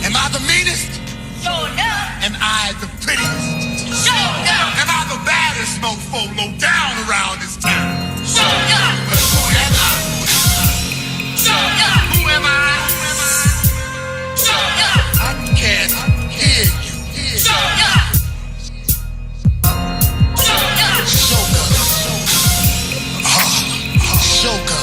Am I the meanest? Sure enough. Am I the prettiest? Sure enough. Am I the baddest mofo low down around this town? Sure enough. But who am I? Sure enough. Who am I? Sure enough. I can't hear you. Sure enough. Sure enough. Shogun. Shogun.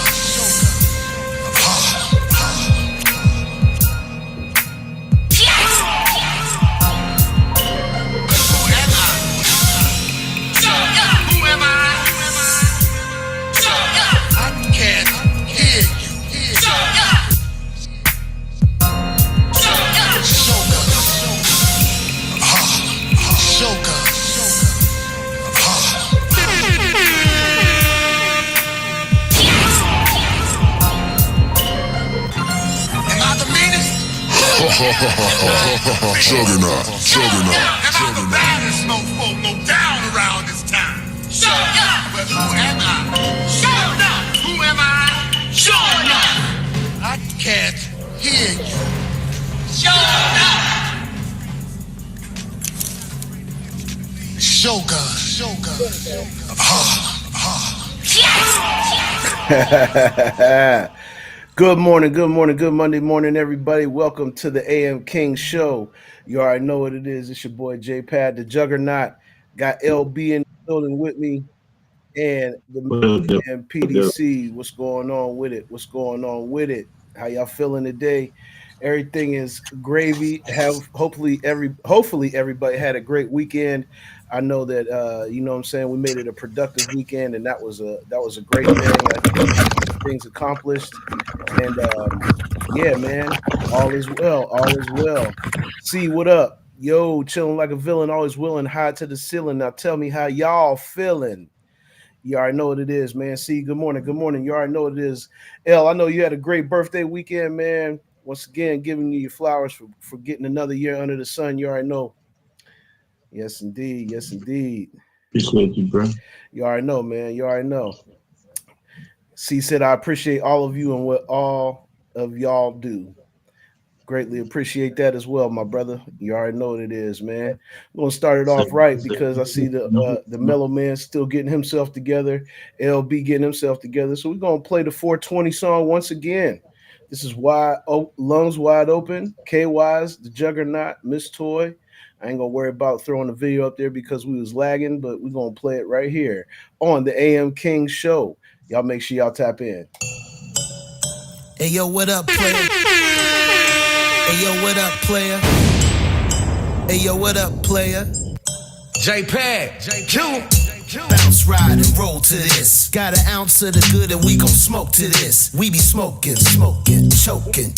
Juggernaut. Am I the baddest mofo low down around this town? Sure enough. But who am I? Sure enough. Who am I? Sure enough. I can't hear you. Sure enough. Shogun. Good morning, good Monday morning, everybody. Welcome to the AM King Show. You already know what it is. It's your boy J-Pad, the Juggernaut. Got LB in the building with me and the Mello PDC. What's going on with it? How y'all feeling today? Everything is gravy. Hopefully everybody had a great weekend. I know that you know what I'm saying, we made it a productive weekend, and that was a great thing. I think things accomplished. And yeah, man, all is well. See, what up? Yo, chilling like a villain, always willing, high to the ceiling. Now tell me how y'all feeling. You already know what it is, man. See, good morning. You already know what it is. L, I know you had a great birthday weekend, man. Once again, giving you your flowers for getting another year under the sun. You already know. Yes, indeed. Appreciate you, bro. You already know, man. You already know. C said, I appreciate all of you and what all of y'all do. Greatly appreciate that as well, my brother. You already know what it is, man. We're going to start it off right because I see the Mellow Man still getting himself together, LB getting himself together. So we're going to play the 420 song once again. This is Lungs Wide Open, K-Wise, the Juggernaut, Miss Toy. I ain't going to worry about throwing the video up there because we was lagging, but we're going to play it right here on the AM King Show. Y'all make sure y'all tap in. Hey, yo, what up, player? Hey, yo, what up, player? Hey, yo, what up, player? J-Pad, Q. Bounce, ride, and roll to this. Got an ounce of the good and we gon' smoke to this. We be smoking, choking, toking.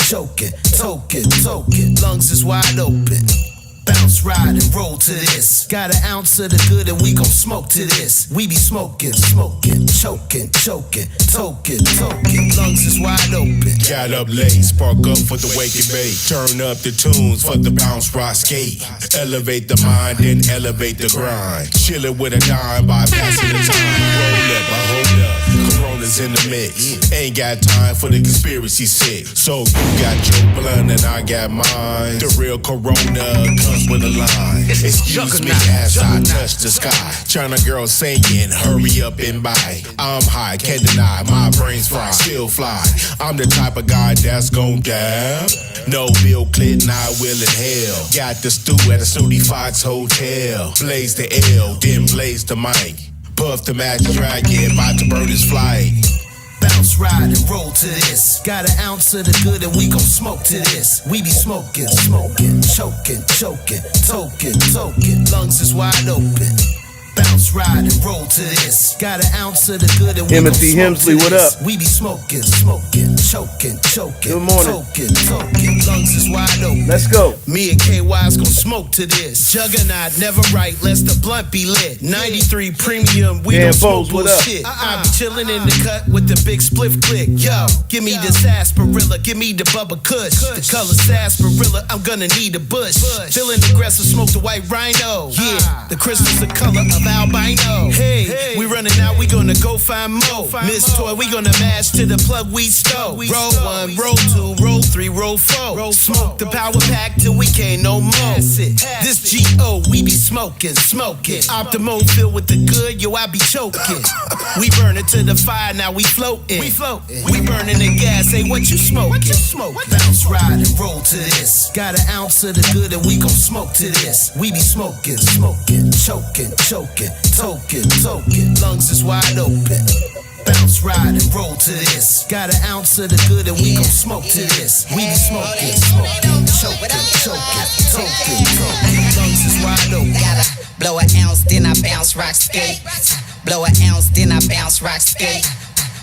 Lungs is wide open. Bounce, ride, and roll to this. Got an ounce of the good and we gon' smoke to this. We be smoking, choking, toking. Lungs is wide open. Got up late, spark up for the wake and bake. Turn up the tunes for the bounce, rock, skate. Elevate the mind, then elevate the grind. Chillin' with a dime by passing the time. Roll up, hold up. Corona's in the mix. Ain't got time for the conspiracy sick. So you got your blunt and I got mine. The real Corona comes with a line. Excuse me as I touch the sky. China girl singing, hurry up and buy. I'm high, can't deny, my brain's fried, still fly. I'm the type of guy that's gon' dab. No Bill Clinton, I will in hell. Got the stew at a Snooty Fox Hotel. Blaze the L, then blaze the mic. Puff the Magic Dragon, about to burn his flight. Bounce, ride, and roll to this. Got an ounce of the good and we gon' smoke to this. We be smoking, choking, toking. Lungs is wide open. Bounce, ride, and roll to this. Got an ounce of the good and we gon' Timothy smoke Hemsley, to what this. up? We be smoking, choking. Good morning. Toking. Lungs is wide open. Let's go. Me and KY's gon' smoke to this. Juggernaut, never right, lest the blunt be lit. 93 premium, we don't smoke bullshit. I be chillin' in the cut with the big spliff click. Yo, give me the sarsaparilla, give me the Bubba Kush. The color sarsaparilla, I'm gonna need a bush. Feeling aggressive, smoke the white rhino. Yeah, the crystal's the color of of albino. Hey, we running out, we gonna go find more. Miss Toy, we gonna mash to the plug we stole. Roll one, roll two, roll three, roll four. Smoke the power pack till we can't no more. This G.O. we be smoking, smoking. Optimo filled with the good, yo, I be choking. We burn it to the fire, now we floating. We burning the gas, hey, what you smoking? Bounce, ride, and roll to this. Got an ounce of the good and we gon' smoke to this. We be smoking, smoking, choking, choking, toking, toking. Lungs is wide open. Bounce, ride, and roll to this. Got an ounce of the good and we gon' smoke to this. We be smoking, smoking, choking, choking, toking, toking. Lungs is wide open. Gotta blow an ounce, then I bounce, rock, skate. Blow an ounce, then I bounce, rock, skate.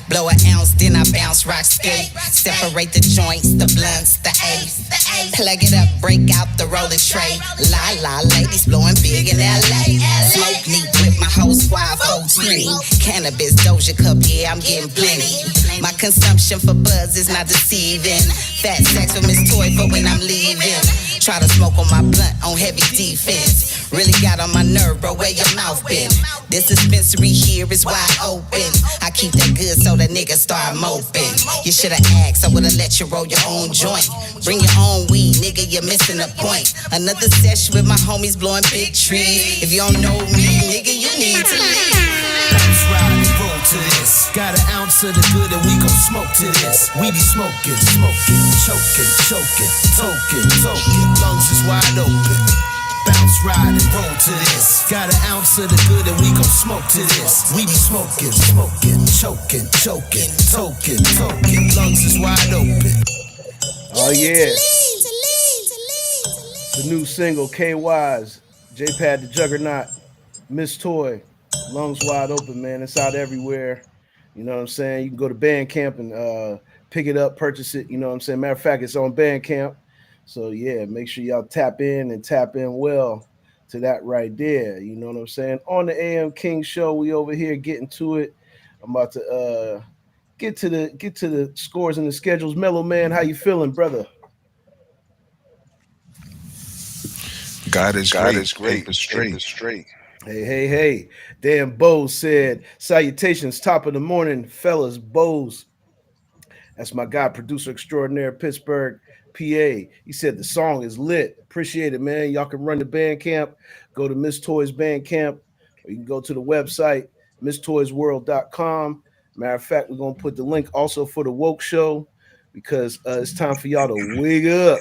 Blow an ounce, then I bounce, rock, skate. Separate the joints, the blunts, the A's. Plug it up, break out the rolling tray. La, ladies blowing big in LA. Smoke me with my whole squad, folks green. Cannabis, Doja Cup, yeah, I'm getting plenty. My consumption for buzz is not deceiving. Fat sex with Miss Toy for when I'm leaving. Try to smoke on my blunt on heavy defense. Really got on my nerve, bro, where your mouth been? This dispensary here is wide open. I keep that good so the niggas start moping. You should've asked, I would've let you roll your own joint. Bring your own weed, nigga, you're missing the point. Another session with my homies blowing big trees. If you don't know me, nigga, you need to leave. Bounce, ride, and roll to this. Got an ounce of the good and we gon' smoke to this. We be smoking, smoking, choking, choking, toking, toking. Lungs is wide open. Bounce, ride, and roll to this. Got an ounce of the good and we gon' smoke to this. We be smoking, smoking, choking, choking, toking, toking. Lungs is wide open. Oh yeah. The new single, KY's, J-Pad the Juggernaut, Miss Toy, Lungs Wide Open, man. It's out everywhere. You know what I'm saying? You can go to Bandcamp and pick it up, purchase it. You know what I'm saying? Matter of fact, it's on Bandcamp. So yeah, make sure y'all tap in and tap in well to that right there. You know what I'm saying? On the AM King Show, we over here getting to it. I'm about to get to the scores and the schedules. Mellow man, how you feeling, brother? God is God great. is great. Paper straight. Paper straight. Hey. Dan Bose said, salutations, top of the morning, fellas. Bose. That's my guy, producer extraordinaire, Pittsburgh, PA. He said the song is lit. Appreciate it, man. Y'all can run the band camp. Go to Miss Toys Band Camp, or you can go to the website, misstoysworld.com. Matter of fact, we're going to put the link also for the Woke Show because it's time for y'all to wig up.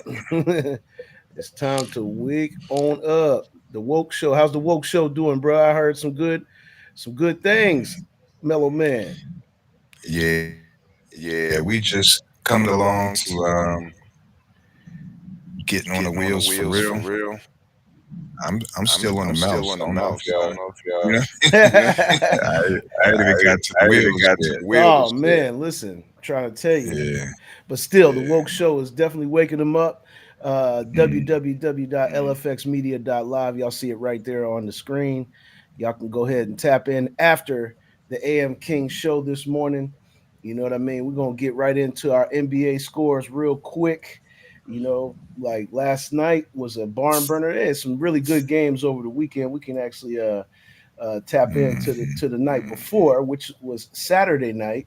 It's time to wig on up. The Woke Show. How's the Woke Show doing, bro? I heard some good things. Mellow man. Yeah, we just coming along to getting on the wheels for real. I'm still on the mouse. I don't know if y'all, you know, I ain't even got to the wheels yet. Oh man, listen, I'm trying to tell you. Yeah. But still, the Woke Show is definitely waking them up. www.lfxmedia.live. Y'all see it right there on the screen. Y'all can go ahead and tap in after the AM King Show this morning. You know what I mean? We're going to get right into our NBA scores real quick. You know, like last night was a barn burner. There's some really good games over the weekend. We can actually tap into the night before, which was Saturday night.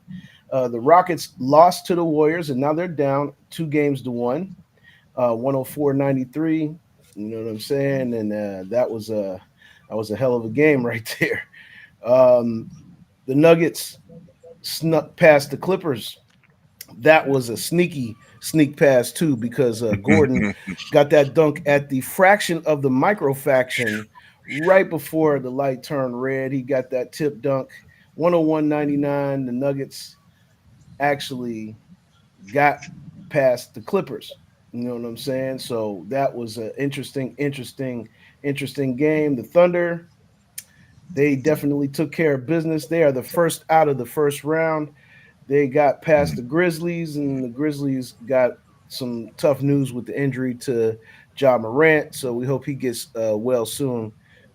The Rockets lost to the Warriors, and now they're down 2-1, 104-93. You know what I'm saying? And that was a hell of a game right there. The Nuggets snuck past the Clippers. That was a sneak pass too, because Gordon got that dunk at the fraction of the microfaction right before the light turned red. He got that tip dunk, 101-99. The Nuggets actually got past the Clippers. You know what I'm saying? So that was an interesting game. The Thunder, they definitely took care of business. They are the first out of the first round. They got past the Grizzlies, and the Grizzlies got some tough news with the injury to Ja Morant. So we hope he gets well soon.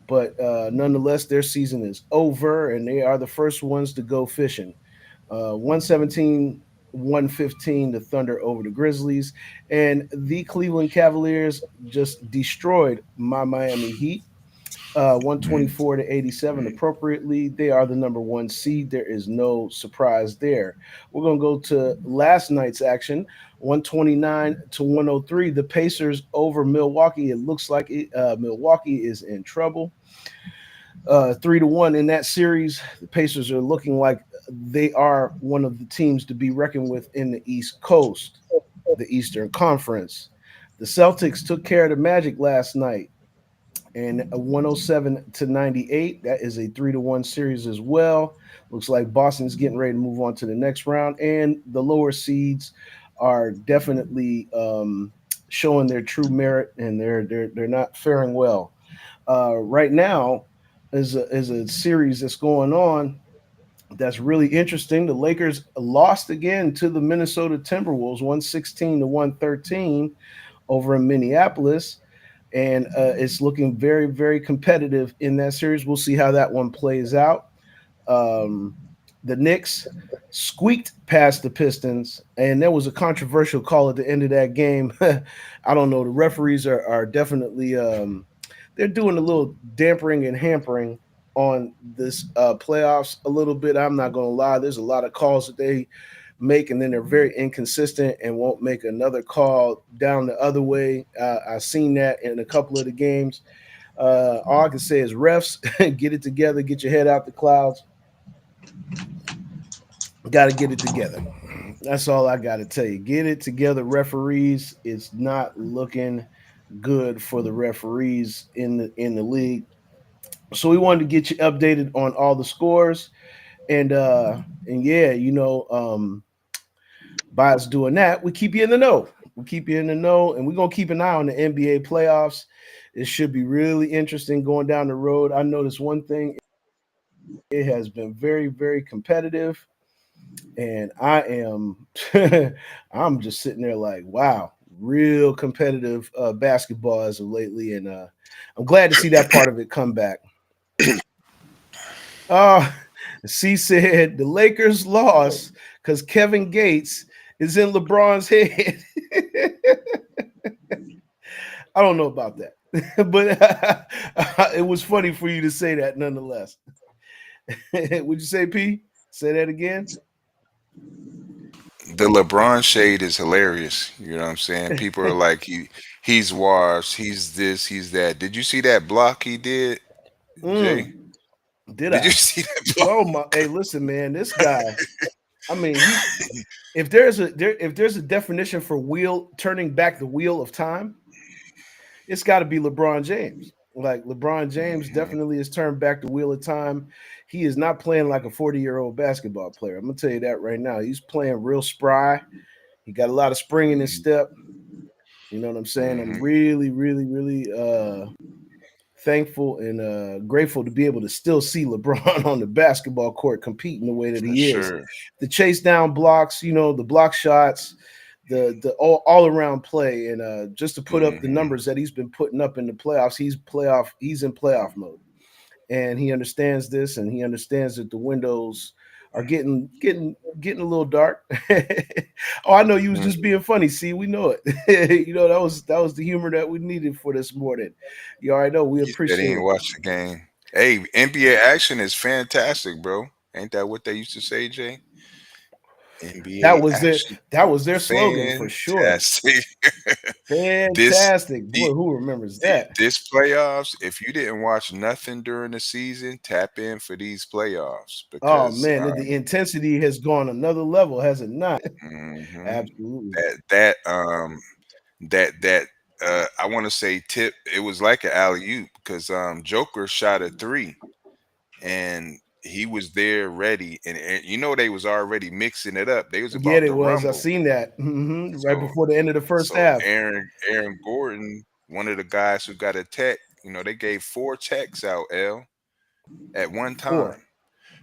But nonetheless, their season is over, and they are the first ones to go fishing. 117-115, the Thunder over the Grizzlies. And the Cleveland Cavaliers just destroyed my Miami Heat. Mm, 124 to 87 appropriately. They are the number one seed. There is no surprise there. We're going to go to last night's action, 129 to 103. The Pacers over Milwaukee. It looks like Milwaukee is in trouble. 3-1 in that series. The Pacers are looking like they are one of the teams to be reckoned with in the East Coast, the Eastern Conference. The Celtics took care of the Magic last night and a 107 to 98. That is a 3-1 series as well. Looks like Boston's getting ready to move on to the next round, and the lower seeds are definitely showing their true merit, and they're not faring well. Right now is a series that's going on that's really interesting. The Lakers lost again to the Minnesota Timberwolves, 116 to 113 over in Minneapolis, and it's looking very, very competitive in that series. We'll see how that one plays out. Um, the Knicks squeaked past the Pistons, and there was a controversial call at the end of that game. I don't know. The referees are definitely they're doing a little dampering and hampering on this playoffs a little bit. I'm not going to lie. There's a lot of calls that they make, and then they're very inconsistent and won't make another call down the other way. I've seen that in a couple of the games. All I can say is refs, get it together, get your head out the clouds. Got to get it together. That's all I got to tell you. Get it together, referees. It's not looking good for the referees in the league. So we wanted to get you updated on all the scores, and yeah, by us doing that, we keep you in the know. We keep you in the know, and we're gonna keep an eye on the NBA playoffs. It should be really interesting going down the road. I noticed one thing: it has been very, very competitive, and I am, I'm just sitting there like, wow, real competitive basketball as of lately, and I'm glad to see that part of it come back. Uh, C said the Lakers lost because Kevin Gates is in LeBron's head. I don't know about that, but it was funny for you to say that nonetheless. Would you say, P? Say that again. the LeBron shade is hilarious. You know what I'm saying? People are like, he's washed, he's this, he's that. Did you see that block he did, Jay? Mm, did Did you I? see that block? Oh my! Hey, listen, man. This guy. I mean, he. If there's a definition for wheel turning back the wheel of time, it's got to be LeBron James. Like LeBron James Hmm. definitely has turned back the wheel of time. He is not playing like a 40-year-old basketball player. I'm gonna tell you that right now. He's playing real spry. He got a lot of spring in his step. You know what I'm saying? I'm Hmm. really, really, really thankful and grateful to be able to still see LeBron on the basketball court competing the way that For he is. sure. The chase down blocks, the block shots, the all around play, and just to put up the Hmm. numbers that he's been putting up in the playoffs, he's in playoff mode, and he understands this, and he understands that the windows are getting a little dark. Oh, I know you was Hmm. just being funny. See, we know it. That was the humor that we needed for this morning. You already know we He said he appreciate ain't it. watched the game. Hey, NBA action is fantastic, bro. Ain't that what they used to say, Jay? That NBA was their action that was their slogan for sure. fantastic. this Fantastic, the, boy. Who remembers that? this playoffs, if you didn't watch nothing during the season, tap in for these playoffs Oh because man, the intensity has gone another level, has it not? mhm, Absolutely. that I want to say tip. It was like an alley oop because Joker shot a three and he was there ready, and you know they was already mixing it up. They was Yeah, about it to was. I rumble. seen that right So before the end of the first so half. Aaron Gordon, one of the guys who got a tech, they gave four techs out, L, at one Four. time.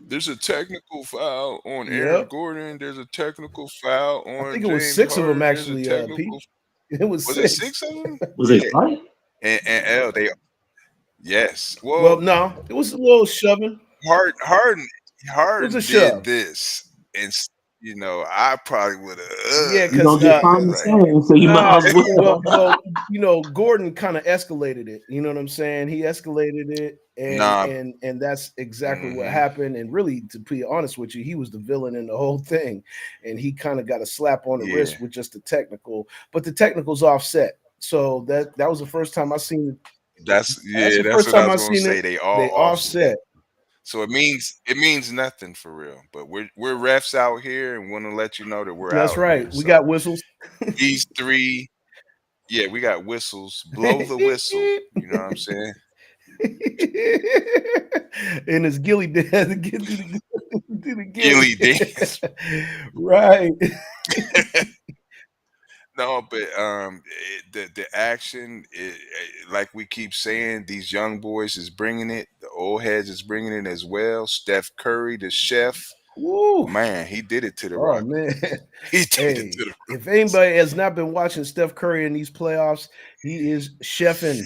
There's a technical foul on Aaron Yep. Gordon. There's a technical foul I on think it was James six of them Harden. There's a actually. technical. P. It was Was it six. six of them? Was they Yeah. fight? And L, they yes. Well, Well, no, it was a little shoving. Harden Harden It was a Harden did shove. this, and I probably would have. Yeah, You because gonna get fined the Like same, so you might as well, well. Gordon kind of escalated it. You know what I'm saying? He escalated it, Nah. And that's exactly what Hmm. happened. And really, to be honest with you, he was the villain in the whole thing, and he kind of got a slap on the Yeah. wrist with just the technical, but the technical's offset. So that was the first time I seen. That's the That's first what I time was I gonna seen it. say. They all They offset. offset. So it means nothing for real. But we're refs out here and want to let you know that we're That's out right. here. We So got whistles. these three, yeah, we got whistles. Blow the whistle. You know what I'm saying? And his gilly dad get do the Gilly gilly. dance. Right. No, but the action, like we keep saying, these young boys is bringing it. The old heads is bringing it as well. Steph Curry, the chef, Woo. man, he did it to the Oh Rockets. man. He did it Hey, to the if Rockets. anybody has not been watching Steph Curry in these playoffs, he is chefing.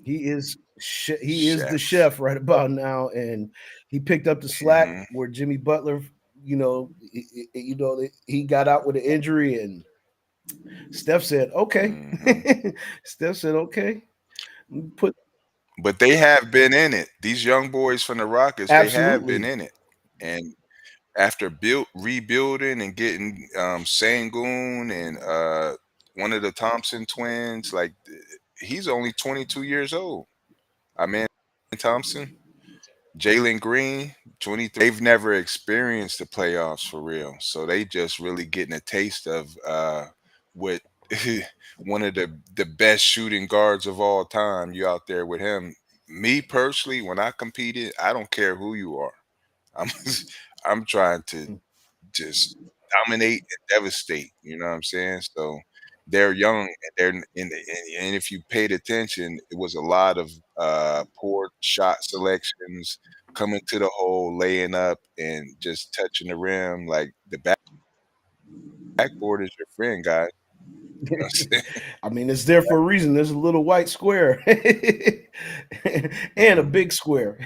He is the Chef. chef right about now, and he picked up the slack Hmm. where Jimmy Butler, he got out with an injury, and Steph said, "Okay." Hmm. Steph said, "Okay." Put But they have been in it. These young boys from the Rockets, they have been absolutely. in it. And after rebuilding and getting Sangoon and one of the Thompson twins, like he's only 22 years old. I mean Thompson, Jalen Green, 23. They've never experienced the playoffs for real, so they just really getting a taste of what one of the best shooting guards of all time. You out there with him. Me personally, when I competed, I don't care who you are. I'm I'm trying to just dominate and devastate. You know what I'm saying? So they're young and and if you paid attention, it was a lot of poor shot selections, coming to the hole, laying up, and just touching the rim. Like the backboard is your friend, guys. You know what I'm saying? I mean, it's there for a reason. There's a little white square and a big square.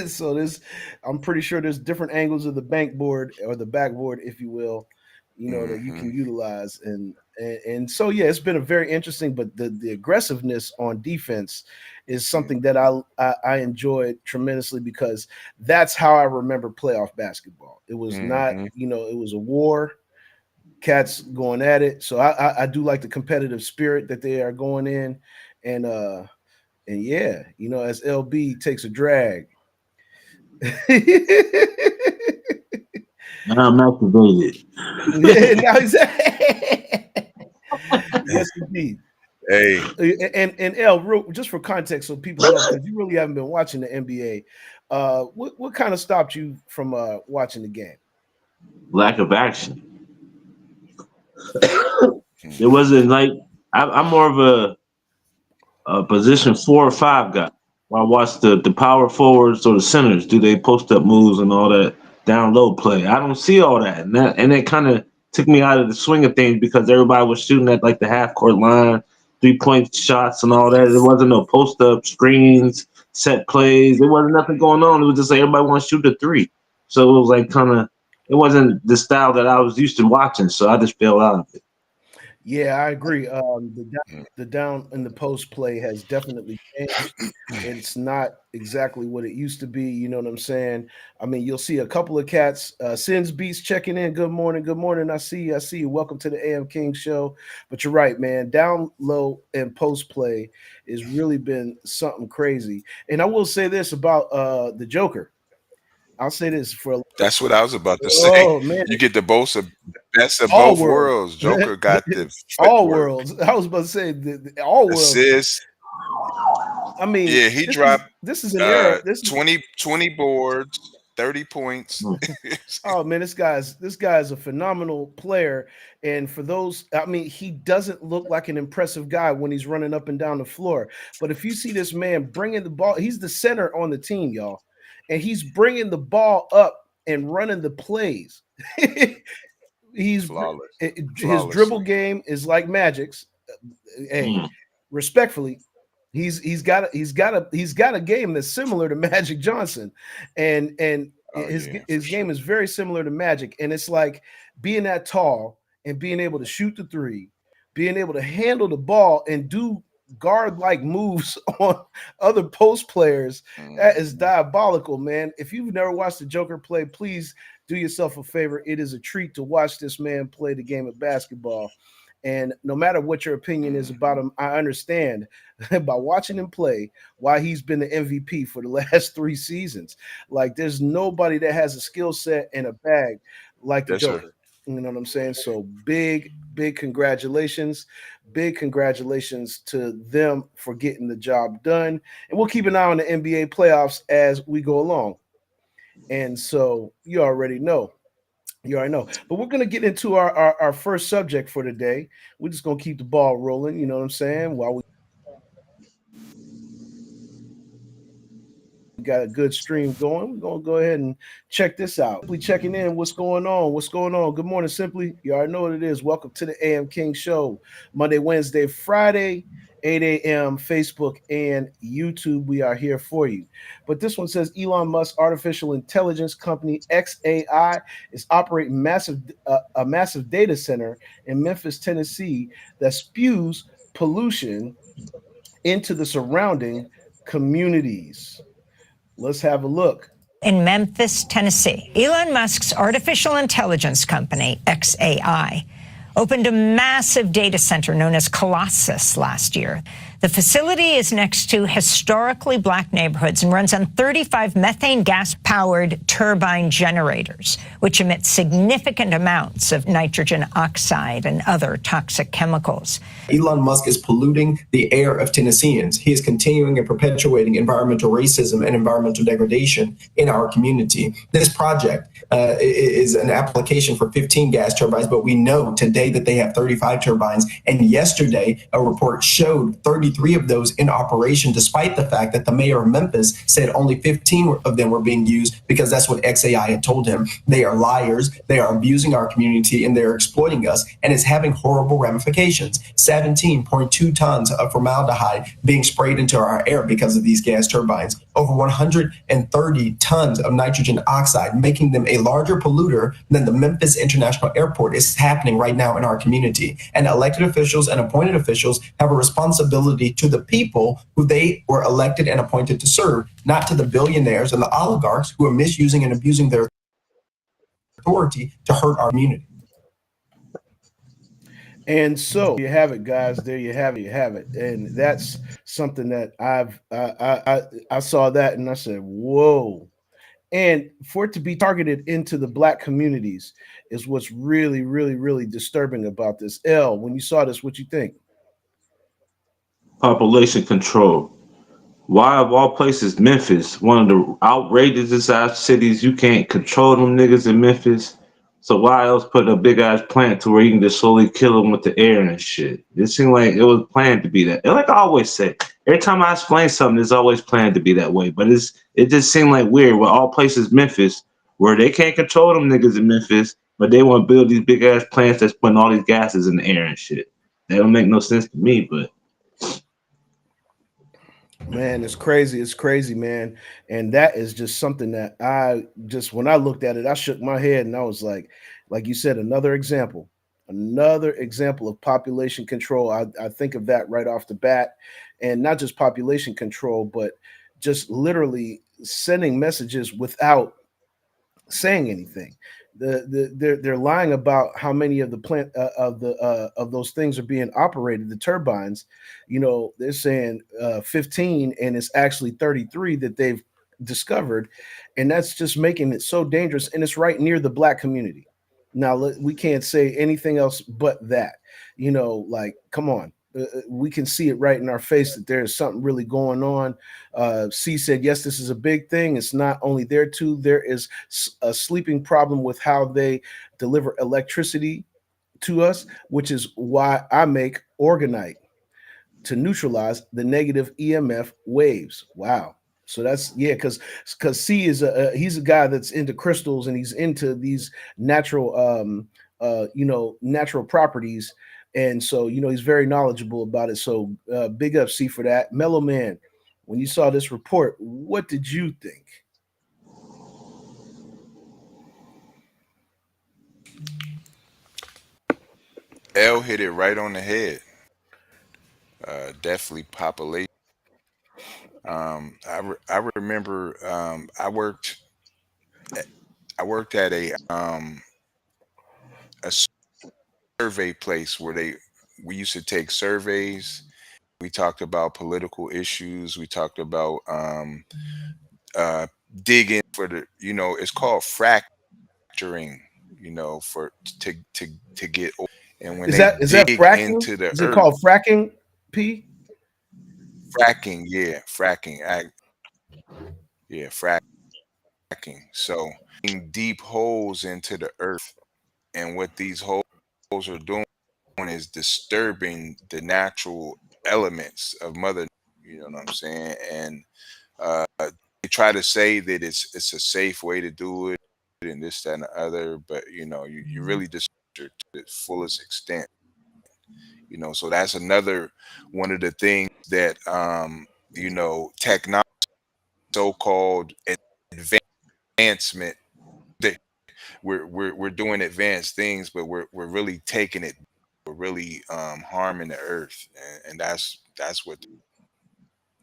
So I'm pretty sure there's different angles of the bank board or the backboard, if you will, that you can Hmm. utilize. And so yeah, it's been a very interesting, but the aggressiveness on defense is something that I enjoyed tremendously because that's how I remember playoff basketball. It was not, Hmm. it was a war, cats going at it. So I do like the competitive spirit that they are going in, and yeah, as LB takes a drag. Now I'm activated. Yeah, now yes, indeed. Hey, And L, just for context, so people know, because you really haven't been watching the NBA. What kind of stopped you from watching the game? Lack of action. It hmm, wasn't like I'm more of a position 4 or 5 guy. When I watch the power forwards or the centers, do they post up moves and all that down low play? I don't see all that, and it kind of took me out of the swing of things because everybody was shooting at like the half court line, 3 point shots and all that. There wasn't no post up screens, set plays. There wasn't nothing going on. It was just like everybody wants to shoot the three. So it was like kind of it wasn't the style that I was used to watching. So I just fell out of it. Yeah, I agree. hmm. The down in the post play has definitely changed. It's not exactly what it used to be. You know what I'm saying? I mean, you'll see a couple of cats. Sins Beats checking in. Good morning. Good morning. I see you. I see you. Welcome to the AM King Show. But you're right, man. Down low and post play has really been something crazy. And I will say this about the Joker. I'll say this for That's what I was about to say. oh man, You get the best of all both worlds. worlds. Joker got the All footwork, worlds. I was about to say all worlds. assists. I mean, Yeah, he dropped this is an era. This is 20 boards, 30 points. Mm. oh man, this guy is a phenomenal player. And for those, I mean, he doesn't look like an impressive guy when he's running up and down the floor. But if you see this man bringing the ball, he's the center on the team, y'all, and he's bringing the ball up and running the plays. he's Flawless. his dribble Flawlessly. game is like Magic's. Hey, Mm. respectfully, he's got a game that's similar to Magic Johnson, and Oh yeah, for his game sure. is very similar to Magic, and it's like being that tall and being able to shoot the three, being able to handle the ball and do guard-like moves on other post players. That is Mhm. diabolical, man. If you've never watched the Joker play, please do yourself a favor. It is a treat to watch this man play the game of basketball. And no matter what your opinion is about Mhm. him, I understand by watching him play why he's been the MVP for the last 3 seasons. Like, there's nobody that has a skill set and a bag like the Yes, sir. Joker. You know what I'm saying? So big, big congratulations. Big congratulations to them for getting the job done. And we'll keep an eye on the NBA playoffs as we go along. And so you already know. You already know. But we're going to get into our first subject for today. We're just going to keep the ball rolling. You know what I'm saying? While we got a good stream going, we're going to go ahead and check this out. Simply checking in. What's going on? What's going on? Good morning, Simply. You already know what it is. Welcome to the AM King Show. Monday, Wednesday, Friday, 8 a.m. Facebook and YouTube. We are here for you. But this one says Elon Musk's artificial intelligence company XAI is operating a massive data center in Memphis, Tennessee that spews pollution into the surrounding communities. Let's have a look. In Memphis, Tennessee, Elon Musk's artificial intelligence company, XAI, opened a massive data center known as Colossus last year. The facility is next to historically black neighborhoods and runs on 35 methane gas-powered turbine generators, which emit significant amounts of nitrogen oxide and other toxic chemicals. Elon Musk is polluting the air of Tennesseans. He is continuing and perpetuating environmental racism and environmental degradation in our community. This project is an application for 15 gas turbines, but we know today that they have 35 turbines. And yesterday, a report showed 33 of those in operation, despite the fact that the mayor of Memphis said only 15 of them were being used because that's what XAI had told him. They are liars. They are abusing our community and they're exploiting us. And it's having horrible ramifications. 17.2 tons of formaldehyde being sprayed into our air because of these gas turbines. Over 130 tons of nitrogen oxide, making them a larger polluter than the Memphis International Airport is happening right now in our community. And elected officials and appointed officials have a responsibility to the people who they were elected and appointed to serve, not to the billionaires and the oligarchs who are misusing and abusing their authority to hurt our community. And so you have it, guys. There you have it. You have it, and that's something that I saw that and I said, "Whoa!" And for it to be targeted into the black communities is what's really, really, really disturbing about this. L, when you saw this, what you think? Population control. Why of all places Memphis, one of the outrageous ass cities, you can't control them niggas in Memphis. So why else put a big ass plant to where you can just slowly kill them with the air and shit? It seemed like it was planned to be that. And like I always say, every time I explain something, it's always planned to be that way. But it just seemed like weird. With all places Memphis, where they can't control them niggas in Memphis, but they want to build these big ass plants that's putting all these gases in the air and shit. That don't make no sense to me, but Man, it's crazy. It's crazy, man. And that is just something that I just, when I looked at it, I shook my head and I was like you said, another example of population control. I think of that right off the bat. And not just population control, but just literally sending messages without saying anything. They're lying about how many of the plant of those things are being operated. The turbines, they're saying 15, and it's actually 33 that they've discovered, and that's just making it so dangerous. And it's right near the black community. Now we can't say anything else but that. Like, come on. We can see it right in our face that there's something really going on. C said, yes, this is a big thing. It's not only there too. There is a sleeping problem with how they deliver electricity to us, which is why I make orgonite to neutralize the negative EMF waves. Wow. So that's because C is he's a guy that's into crystals and he's into these natural natural properties, and so he's very knowledgeable about it. So big up C for that. Mellow Man, when you saw this report, what did you think? L hit it right on the head. definitely population. I remember I worked at a survey place where we used to take surveys. We talked about political issues. We talked about uh, digging for it's called fracturing. For to get oil. And when they Is that dig fracking? into the Is it earth, called fracking? P. fracking, yeah, fracking, yeah, fracking. So deep holes into the earth, and what these holes are doing is disturbing the natural elements of Mother. You know what I'm saying? And they try to say that it's a safe way to do it, and this, that, and the other, but you really just to its fullest extent. So that's another one of the things that technology, so-called advancement, that we're doing advanced things, but we're really taking it, we're really harming the earth, and that's what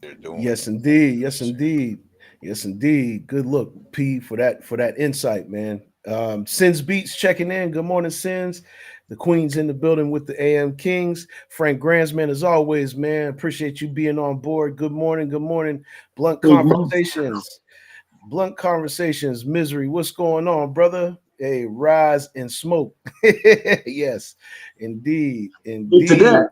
they're doing. Yes, indeed. You know what Yes, I'm saying? indeed. Yes, indeed. Good look, P, for that insight, man. Sins Beats checking in. Good morning, Sins. The Queen's in the building with the AM Kings. Frank Grandsman, as always, man. Appreciate you being on board. Good morning. Good morning. Blunt Good morning. Conversations. Blunt Conversations. Misery. What's going on, brother? Hey, rise and smoke. Yes, indeed. To Indeed. that.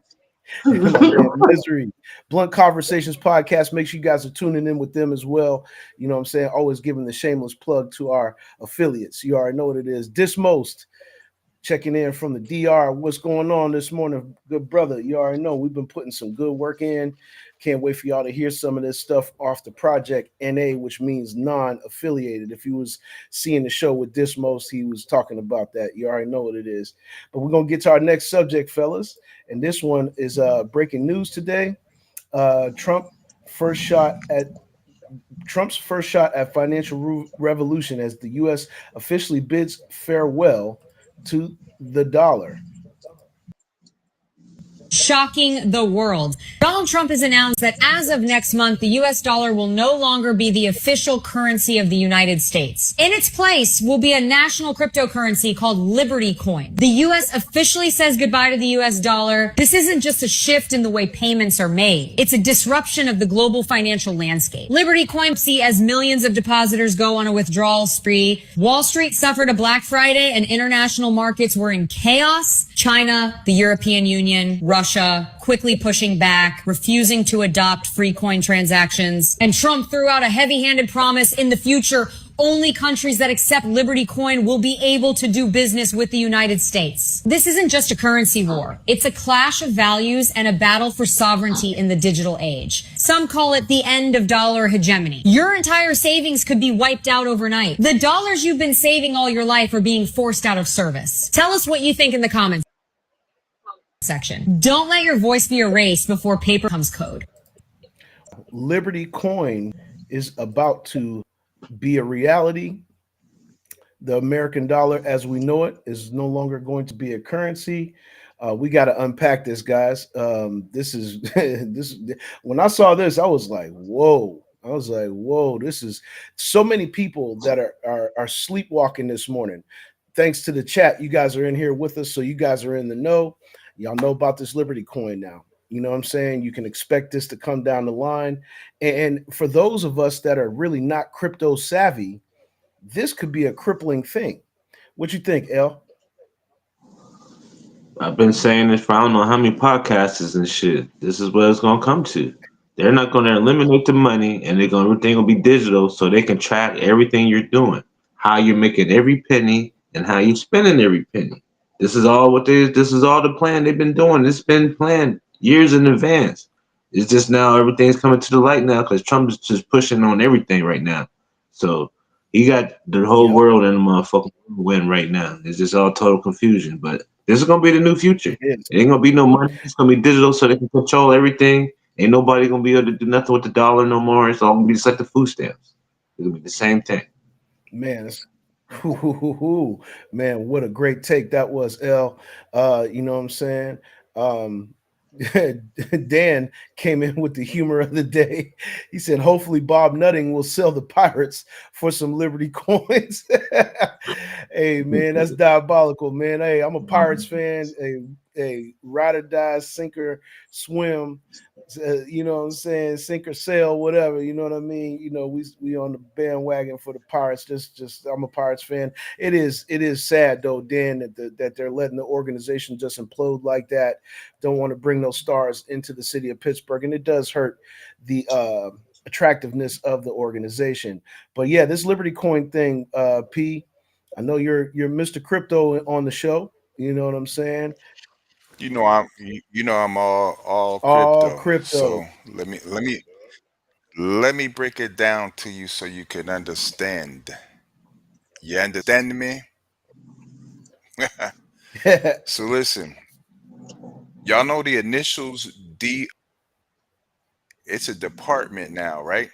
My man Misery. Blunt Conversations podcast. Make sure you guys are tuning in with them as well. You know what I'm saying? Always giving the shameless plug to our affiliates. You already know what it is. Dismost checking in from the DR. What's going on this morning, good brother? You already know we've been putting some good work in. Can't wait for y'all to hear some of this stuff off the Project NA, which means non-affiliated. If you was seeing the show with Dismos, he was talking about that. You already know what it is. But we're gonna get to our next subject, fellas. And this one is breaking news today. Trump first shot at Trump's first shot at financial revolution as the U.S. officially bids farewell to the dollar. Shocking the world. Donald Trump has announced that as of next month, the U.S. dollar will no longer be the official currency of the United States. In its place will be a national cryptocurrency called Liberty Coin. The U.S. officially says goodbye to the U.S. dollar. This isn't just a shift in the way payments are made. It's a disruption of the global financial landscape. Liberty Coin see as millions of depositors go on a withdrawal spree. Wall Street suffered a Black Friday and international markets were in chaos. China, the European Union, Russia, quickly pushing back, refusing to adopt free coin transactions. And Trump threw out a heavy-handed promise in the future. Only countries that accept Liberty Coin will be able to do business with the United States. This isn't just a currency war. It's a clash of values and a battle for sovereignty in the digital age. Some call it the end of dollar hegemony. Your entire savings could be wiped out overnight. The dollars you've been saving all your life are being forced out of service. Tell us what you think in the comments section. Don't let your voice be erased before paper becomes code. Liberty Coin is about to be a reality. The American dollar, as we know it, is no longer going to be a currency. We got to unpack this, guys. This is this. When I saw this, I was like, "Whoa!" I was like, "Whoa!" This is so many people that are sleepwalking this morning. Thanks to the chat, you guys are in here with us, so you guys are in the know. Y'all know about this Liberty Coin now. You know what I'm saying? You can expect this to come down the line. And for those of us that are really not crypto savvy, this could be a crippling thing. What you think, L? I've been saying this for I don't know how many podcasts and shit. This is what it's gonna come to. They're not gonna eliminate the money, and everything gonna be digital, so they can track everything you're doing, how you're making every penny, and how you're spending every penny. This is all This is all the plan they've been doing. It's been planned years in advance. It's just now everything's coming to the light now because Trump is just pushing on everything right now. So he got the whole Yep, world in the motherfucking win right now. It's just all total confusion. But this is gonna be the new future. it is. It ain't gonna be no money. It's gonna be digital, so they can control everything. Ain't nobody gonna be able to do nothing with the dollar no more. It's all gonna be just like the food stamps. It's gonna be the same thing. Man, man, what a great take that was, L. You know what I'm saying? Um, Dan came in with the humor of the day. He said, "Hopefully, Bob Nutting will sell the Pirates for some Liberty coins." Hey, man, that's diabolical, man. Hey, I'm a Pirates fan. A ride or die, sinker, swim. You know what I'm saying? Sink or sail, whatever. You know what I mean? We on the bandwagon for the Pirates. Just I'm a Pirates fan. It is sad though, Dan, that they're letting the organization just implode like that. Don't want to bring those stars into the city of Pittsburgh, and it does hurt the attractiveness of the organization. But yeah, this Liberty Coin thing, P. I know you're Mr. Crypto on the show. You know what I'm saying? I'm all All crypto. So crypto. let me break it down to you so you can understand. You understand me? So listen, y'all know the initials D. It's a department now, right?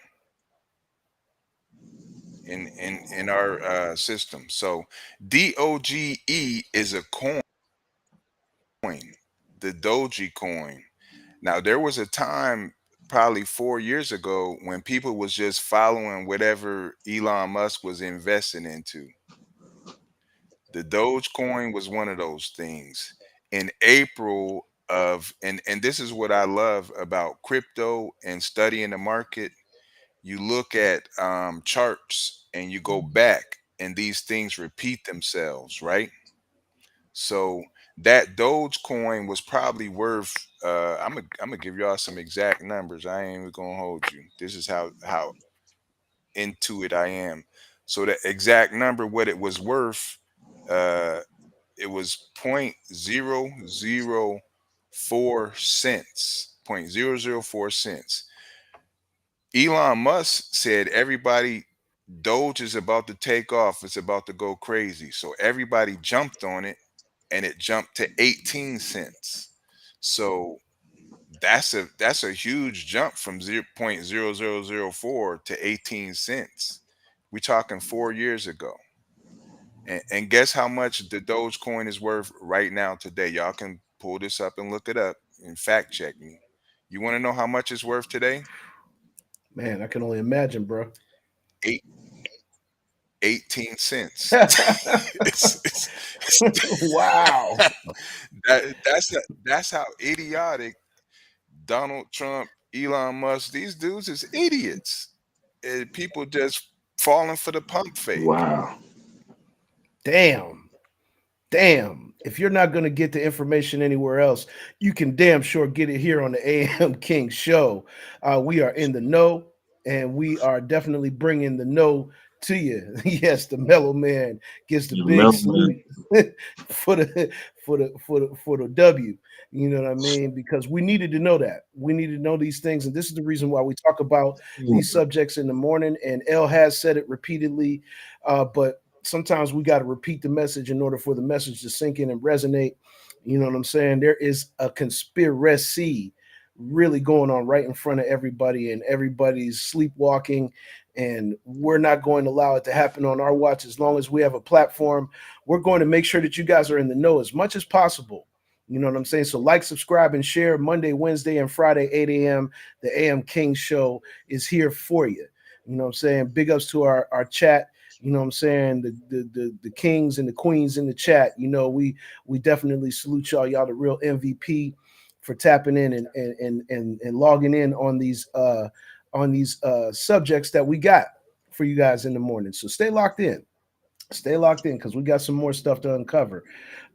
In our system. So DOGE is a coin, the Doji coin. Now there was a time probably 4 years ago when people was just following whatever Elon Musk was investing into. The Dogecoin was one of those things. In April of and this is what I love about crypto and studying the market. You look at charts and you go back and these things repeat themselves, right? So that Dogecoin was probably worth I'm gonna give y'all some exact numbers. I ain't even gonna hold you. This is how into it I am. So the exact number what it was worth, uh it was 0.004 cents. 0.004 cents. Elon Musk said everybody Doge is about to take off. It's about to go crazy. So everybody jumped on it and it jumped to 18 cents. So that's a huge jump from 0.0004 to 18 cents. We talking 4 years ago. And guess how much the Dogecoin is worth right now today? Y'all can pull this up and look it up and fact check me. You want to know how much it's worth today? Man, I can only imagine, bro. Eight, 18 cents. It's Wow. that's how idiotic Donald Trump, Elon Musk, these dudes is idiots. People just falling for the pump fake. Wow. Damn. Damn. If you're not going to get the information anywhere else, you can damn sure get it here on the AM King Show. We are in the know, and we are definitely bringing the know to you. Yes, the mellow man gets the You big melon. salute for the W. You know what I mean? Because we needed to know that. We needed to know these things, and this is the reason why we talk about these subjects in the morning. And L has said it repeatedly, but sometimes we got to repeat the message in order for the message to sink in and resonate. You know what I'm saying? There is a conspiracy really going on right in front of everybody, and everybody's sleepwalking. And we're not going to allow it to happen on our watch. As long as we have a platform, we're going to make sure that you guys are in the know as much as possible. You know what I'm saying? So like, subscribe, and share. Monday, Wednesday, and Friday, 8 a.m. The AM King Show is here for you. You know what I'm saying? Big ups to our chat. You know what I'm saying? The kings and the queens in the chat. We definitely salute y'all. Y'all the real MVP for tapping in and logging in on these subjects that we got for you guys in the morning. So stay locked in. Stay locked in because we got some more stuff to uncover.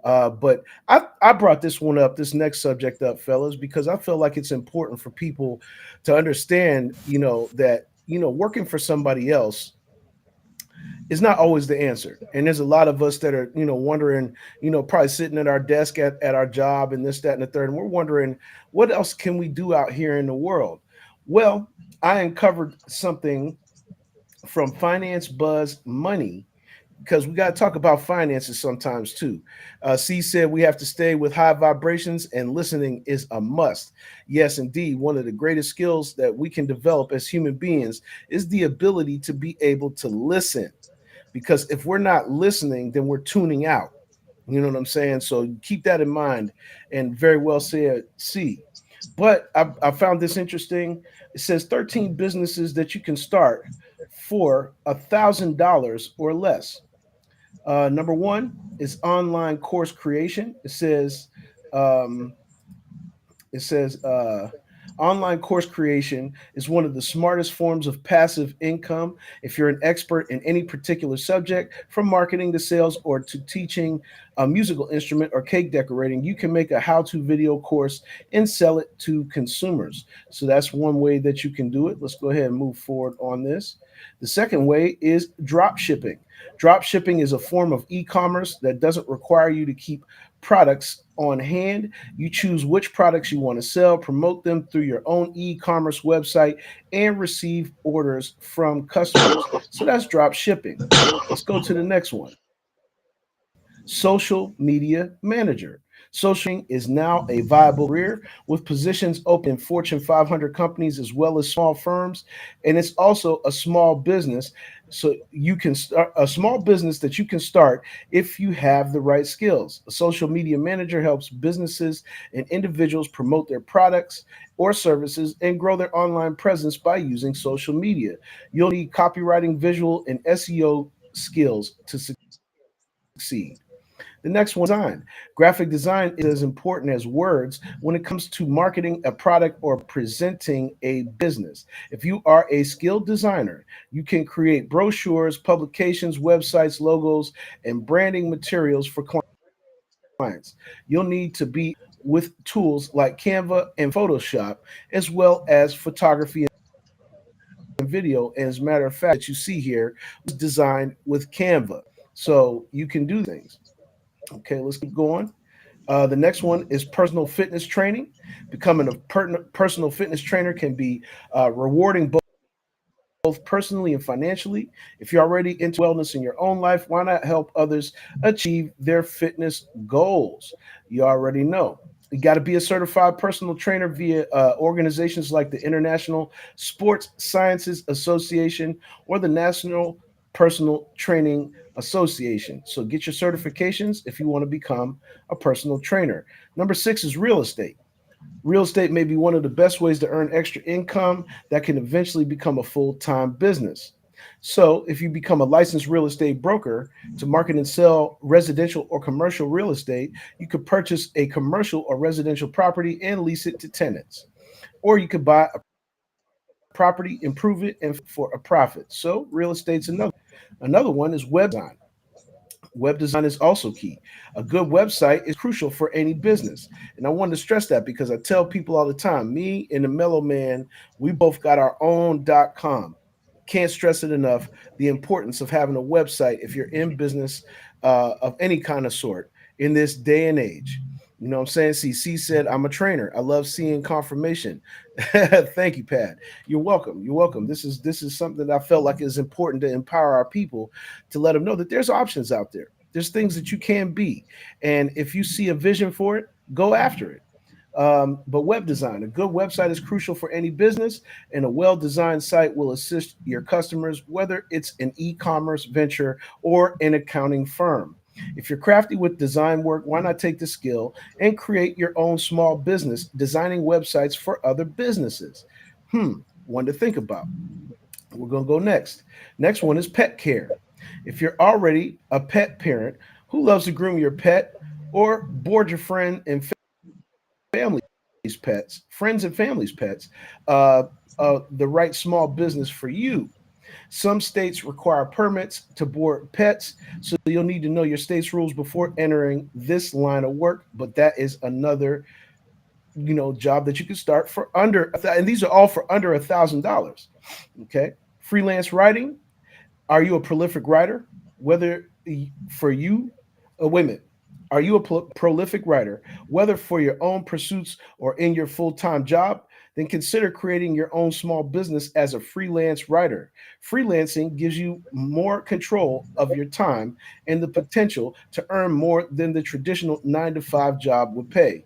But I brought this next subject up, fellas, because I feel like it's important for people to understand, that, working for somebody else is not always the answer. And there's a lot of us that are, wondering, probably sitting at our desk at our job and this, that, and the third. And we're wondering, what else can we do out here in the world? Well, I uncovered something from Finance Buzz Money, because we got to talk about finances sometimes too. C said we have to stay with high vibrations, and listening is a must. Yes, indeed. One of the greatest skills that we can develop as human beings is the ability to be able to listen, because if we're not listening, then we're tuning out. You know what I'm saying? So keep that in mind. And very well said, C. But I found this interesting. It says 13 businesses that you can start for $1,000 or less. Number one is online course creation. Um, it says online course creation is one of the smartest forms of passive income. If you're an expert in any particular subject, from marketing to sales or to teaching a musical instrument or cake decorating, you can make a how-to video course and sell it to consumers. So that's one way that you can do it. Let's go ahead and move forward on this. The second way is drop shipping. Drop shipping is a form of e-commerce that doesn't require you to keep products on hand. You choose which products you want to sell, promote them through your own e-commerce website, and receive orders from customers. So that's drop shipping. Let's go to the next one. Social media manager. Social is now a viable career with positions open in Fortune 500 companies as well as small firms. And it's also a small business. So you can start a small business that you can start if you have the right skills. A social media manager helps businesses and individuals promote their products or services and grow their online presence by using social media. You'll need copywriting, visual, and SEO skills to succeed. The next one, design. Graphic design is as important as words when it comes to marketing a product or presenting a business. If you are a skilled designer, you can create brochures, publications, websites, logos, and branding materials for clients. You'll need to be with tools like Canva and Photoshop, as well as photography and video. And as a matter of fact, that you see here was designed with Canva. So you can do things. Okay, let's keep going. The next one is personal fitness training. Becoming a personal fitness trainer can be rewarding both personally and financially. If you're already into wellness in your own life, why not help others achieve their fitness goals? You already know. You got to be a certified personal trainer via organizations like the International Sports Sciences Association or the National Personal Training Association. So get your certifications if you want to become a personal trainer. Number six is real estate. Real estate may be one of the best ways to earn extra income that can eventually become a full time business. So, if you become a licensed real estate broker to market and sell residential or commercial real estate, you could purchase a commercial or residential property and lease it to tenants. Or you could buy a property, improve it, and for a profit. So, real estate's another. Another one is web design. Web design is also key. A good website is crucial for any business. And I wanted to stress that because I tell people all the time, me and the Mellow Man, we both got our own .com. Can't stress it enough, the importance of having a website if you're in business of any kind of sort in this day and age. You know what I'm saying? See, C said, I'm a trainer. I love seeing confirmation. Thank you, Pat. You're welcome. You're welcome. This is something that I felt like is important to empower our people to let them know that there's options out there. There's things that you can be. And if you see a vision for it, go after it. But web design, a good website is crucial for any business, and a well designed site will assist your customers, whether it's an e commerce venture or an accounting firm. If you're crafty with design work, why not take the skill and create your own small business designing websites for other businesses? One to think about. We're going to go next. Next one is pet care. If you're already a pet parent who loves to groom your pet or board your family's pets, friends and family's pets, uh, the right small business for you. Some states require permits to board pets, so you'll need to know your state's rules before entering this line of work. But that is another, job that you can start for under, and these are all for under $1,000. Okay, freelance writing. Are you a prolific writer? Whether for you, wait a minute. Are you a prolific writer, whether for your own pursuits or in your full time job? Then consider creating your own small business as a freelance writer. Freelancing gives you more control of your time and the potential to earn more than the traditional 9 to 5 job would pay.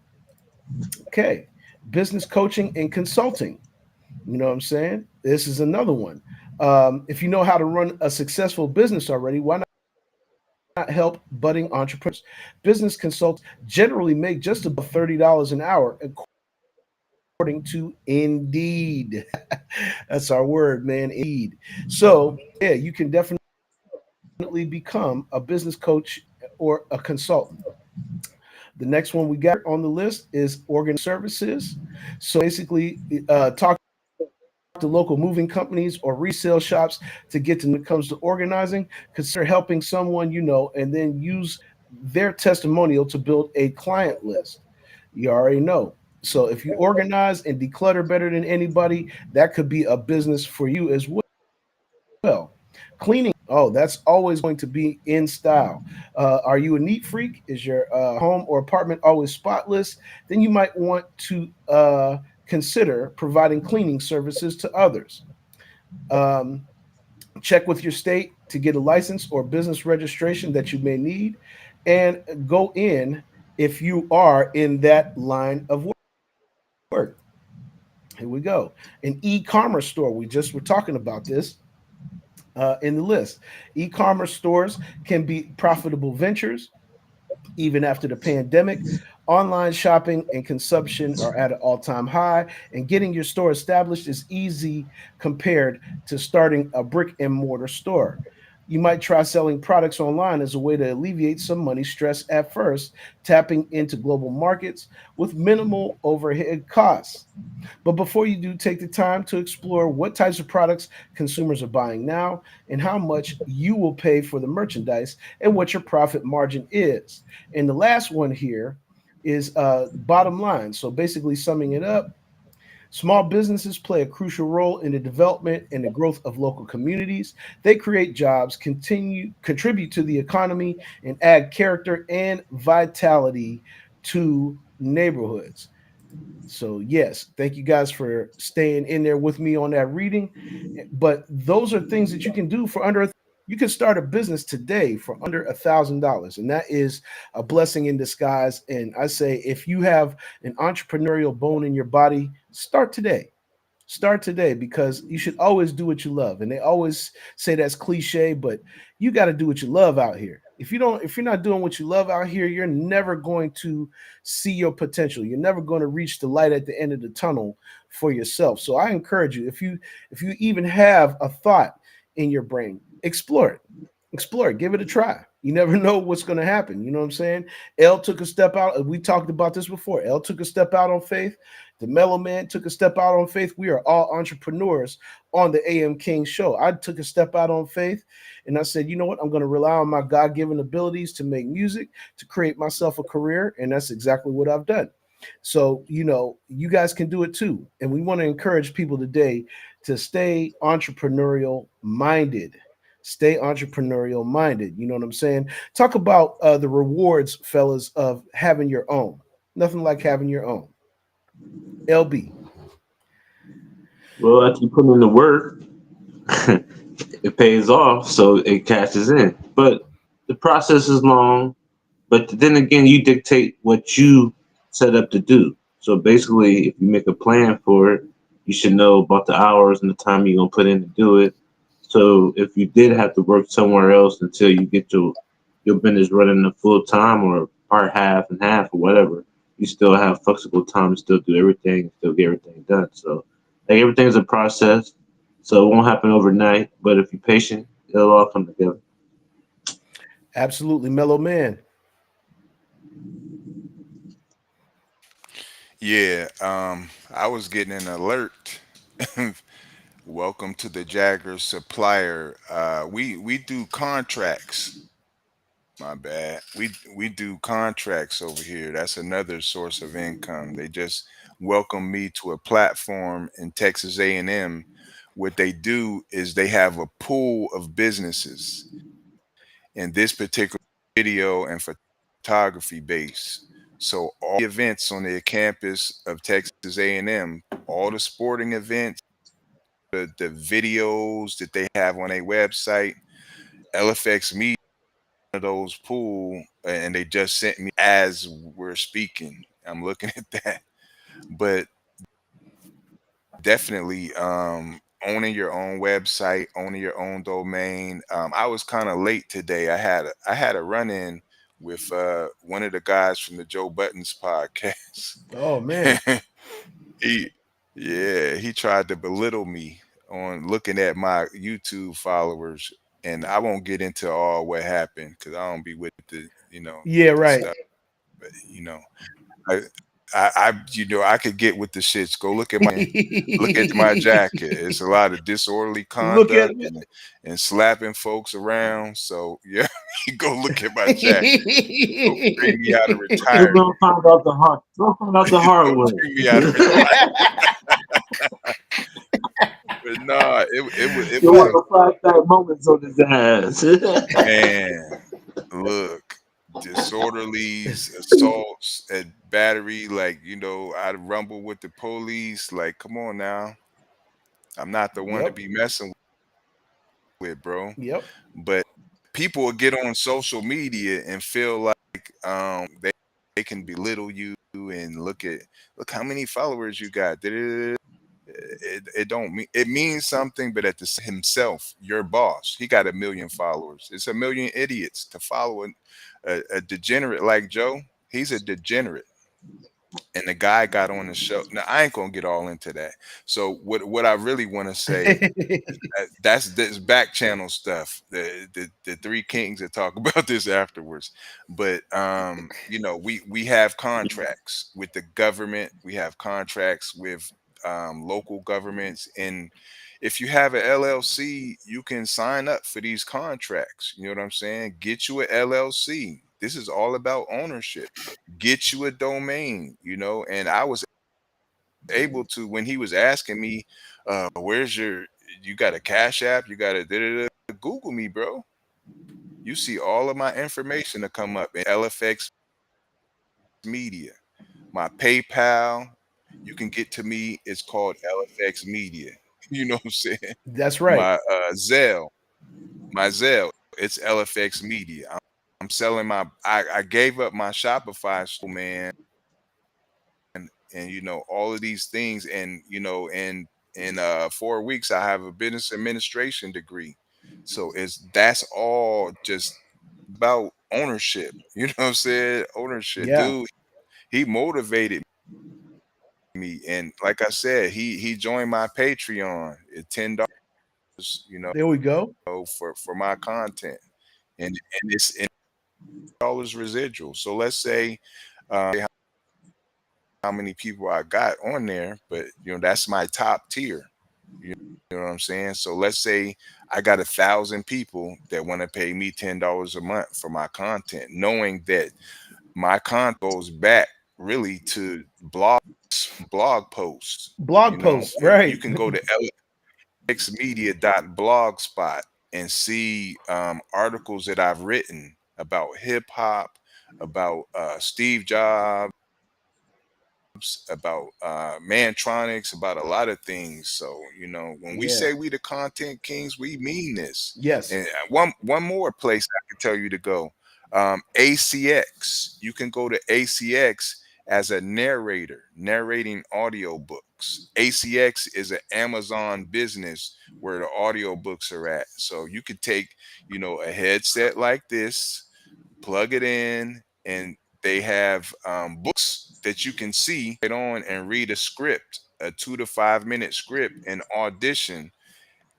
Okay, business coaching and consulting. You know what I'm saying? This is another one. If you know how to run a successful business already, why not help budding entrepreneurs? Business consultants generally make just about $30 an hour. according to Indeed. That's our word, man. Indeed. So, yeah, you can definitely become a business coach or a consultant. The next one we got on the list is organized services. So basically, talk to local moving companies or resale shops to get to when it comes to organizing. Consider helping someone you know and then use their testimonial to build a client list. You already know. So if you organize and declutter better than anybody, that could be a business for you as well. Cleaning, oh, that's always going to be in style. Are you a neat freak? Is your home or apartment always spotless? Then you might want to consider providing cleaning services to others. Um, Check with your state to get a license or business registration that you may need, and go in if you are in that line of work. Here we go. An e-commerce store. We just were talking about this in the list. E-commerce stores can be profitable ventures even after the pandemic. Online shopping and consumption are at an all-time high, and getting your store established is easy compared to starting a brick and mortar store. You might try selling products online as a way to alleviate some money stress at first, tapping into global markets with minimal overhead costs. But before you do, take the time to explore what types of products consumers are buying now and how much you will pay for the merchandise and what your profit margin is. And the last one here is bottom line. So basically, summing it up, small businesses play a crucial role in the development and the growth of local communities. They create jobs, contribute to the economy, and add character and vitality to neighborhoods. So yes, thank you guys for staying in there with me on that reading. But those are things that you can do for under. You can start a business today for under $1,000, and that is a blessing in disguise. And I say, if you have an entrepreneurial bone in your body, start today. Start today, because you should always do what you love. And they always say that's cliche, but you got to do what you love out here. If you're not doing what you love out here, you're never going to see your potential. You're never going to reach the light at the end of the tunnel for yourself. So I encourage you, if you even have a thought in your brain, explore it. Explore it, give it a try. You never know what's going to happen. You know what I'm saying? L took a step out. We talked about this before. L took a step out on faith. The Mellow Man took a step out on faith. We are all entrepreneurs on the AM King show. I took a step out on faith, and I said, you know what? I'm going to rely on my God given abilities to make music, to create myself a career. And that's exactly what I've done. So, you guys can do it too. And we want to encourage people today to stay entrepreneurial minded. Stay entrepreneurial minded. You know what I'm saying? Talk about the rewards, fellas, of having your own. Nothing like having your own. LB. Well, after you put in the work, it pays off, so it cashes in. But the process is long. But then again, you dictate what you set up to do. So basically, if you make a plan for it, you should know about the hours and the time you're gonna put in to do it. So if you did have to work somewhere else until you get your business running a full time or part half and half or whatever, you still have flexible time to still do everything, still get everything done. So like everything's a process. So it won't happen overnight, but if you're patient, it'll all come together. Absolutely. Mellow Man. Yeah, I was getting an alert. Welcome to the Jagger supplier. We do contracts. My bad. We do contracts over here. That's another source of income. They just welcome me to a platform in Texas A&M. What they do is they have a pool of businesses, in this particular video and photography base. So all the events on the campus of Texas A&M, all the sporting events, the videos that they have on a website, LFX Media, of those pool, and they just sent me as we're speaking. I'm looking at that, but definitely owning your own website, owning your own domain. I was kind of late today. I had a run in with one of the guys from the Joe Buttons podcast. Oh man. he yeah, he tried to belittle me on looking at my YouTube followers, and I won't get into all what happened because I don't be with Yeah, the right. stuff. But I, I could get with the shits. Go look at my jacket. It's a lot of disorderly Look at conduct and slapping folks around. So yeah, go look at my jacket. Don't bring me out of You're retirement. gonna find out the hard. You'll find out the hard Don't way. bring me out of retirement. But nah, it You was Right. want the flashback moments on his ass. man. Look, disorderlies, assaults, and battery. Like I'd rumble with the police. Like, come on now, I'm not the one to Yep. be messing with, bro. Yep. But people will get on social media and feel like they can belittle you and look how many followers you got. It don't mean it means something, but at the himself, your boss, he got 1 million followers. It's 1 million idiots to follow a degenerate like Joe. He's a degenerate, and the guy got on the show. Now I ain't gonna get all into that. So what I really want to say, that's this back channel stuff. The three kings that talk about this afterwards. But we have contracts with the government. We have contracts with local governments, and if you have an LLC, you can sign up for these contracts. You know what I'm saying? Get you a LLC. This is all about ownership. Get you a domain. And I was able to, when he was asking me, where's you got a Cash App, you got a da-da-da, Google me, bro. You see all of my information to come up in LFX Media. My PayPal, you can get to me. It's called LFX Media. You know what I'm saying? That's right. My Zelle, my Zelle, it's LFX Media. I'm selling I gave up my Shopify store, man, and all of these things, and in 4 weeks I have a business administration degree. So that's all just about ownership. You know what I'm saying? Ownership, Yeah. dude. He motivated me, and like I said, he joined my Patreon at $10, There we go. for my content, and it's in dollars residual. So let's say how many people I got on there, but that's my top tier. You know what I'm saying? So let's say I got 1,000 people that want to pay me $10 a month for my content, knowing that my content goes back really to blog posts. Blog posts. And Right. you can go to lxmedia.blogspot and see articles that I've written about hip hop, about Steve Jobs, about Mantronics, about a lot of things. So when we Yeah. say we the content kings, we mean this. Yes. And one more place I can tell you to go, ACX. You can go to ACX as a narrator, narrating audiobooks. ACX is an Amazon business where the audiobooks are at. So you could take a headset like this, plug it in, and they have books that you can see it on and read a script, a 2 to 5 minute script, and audition.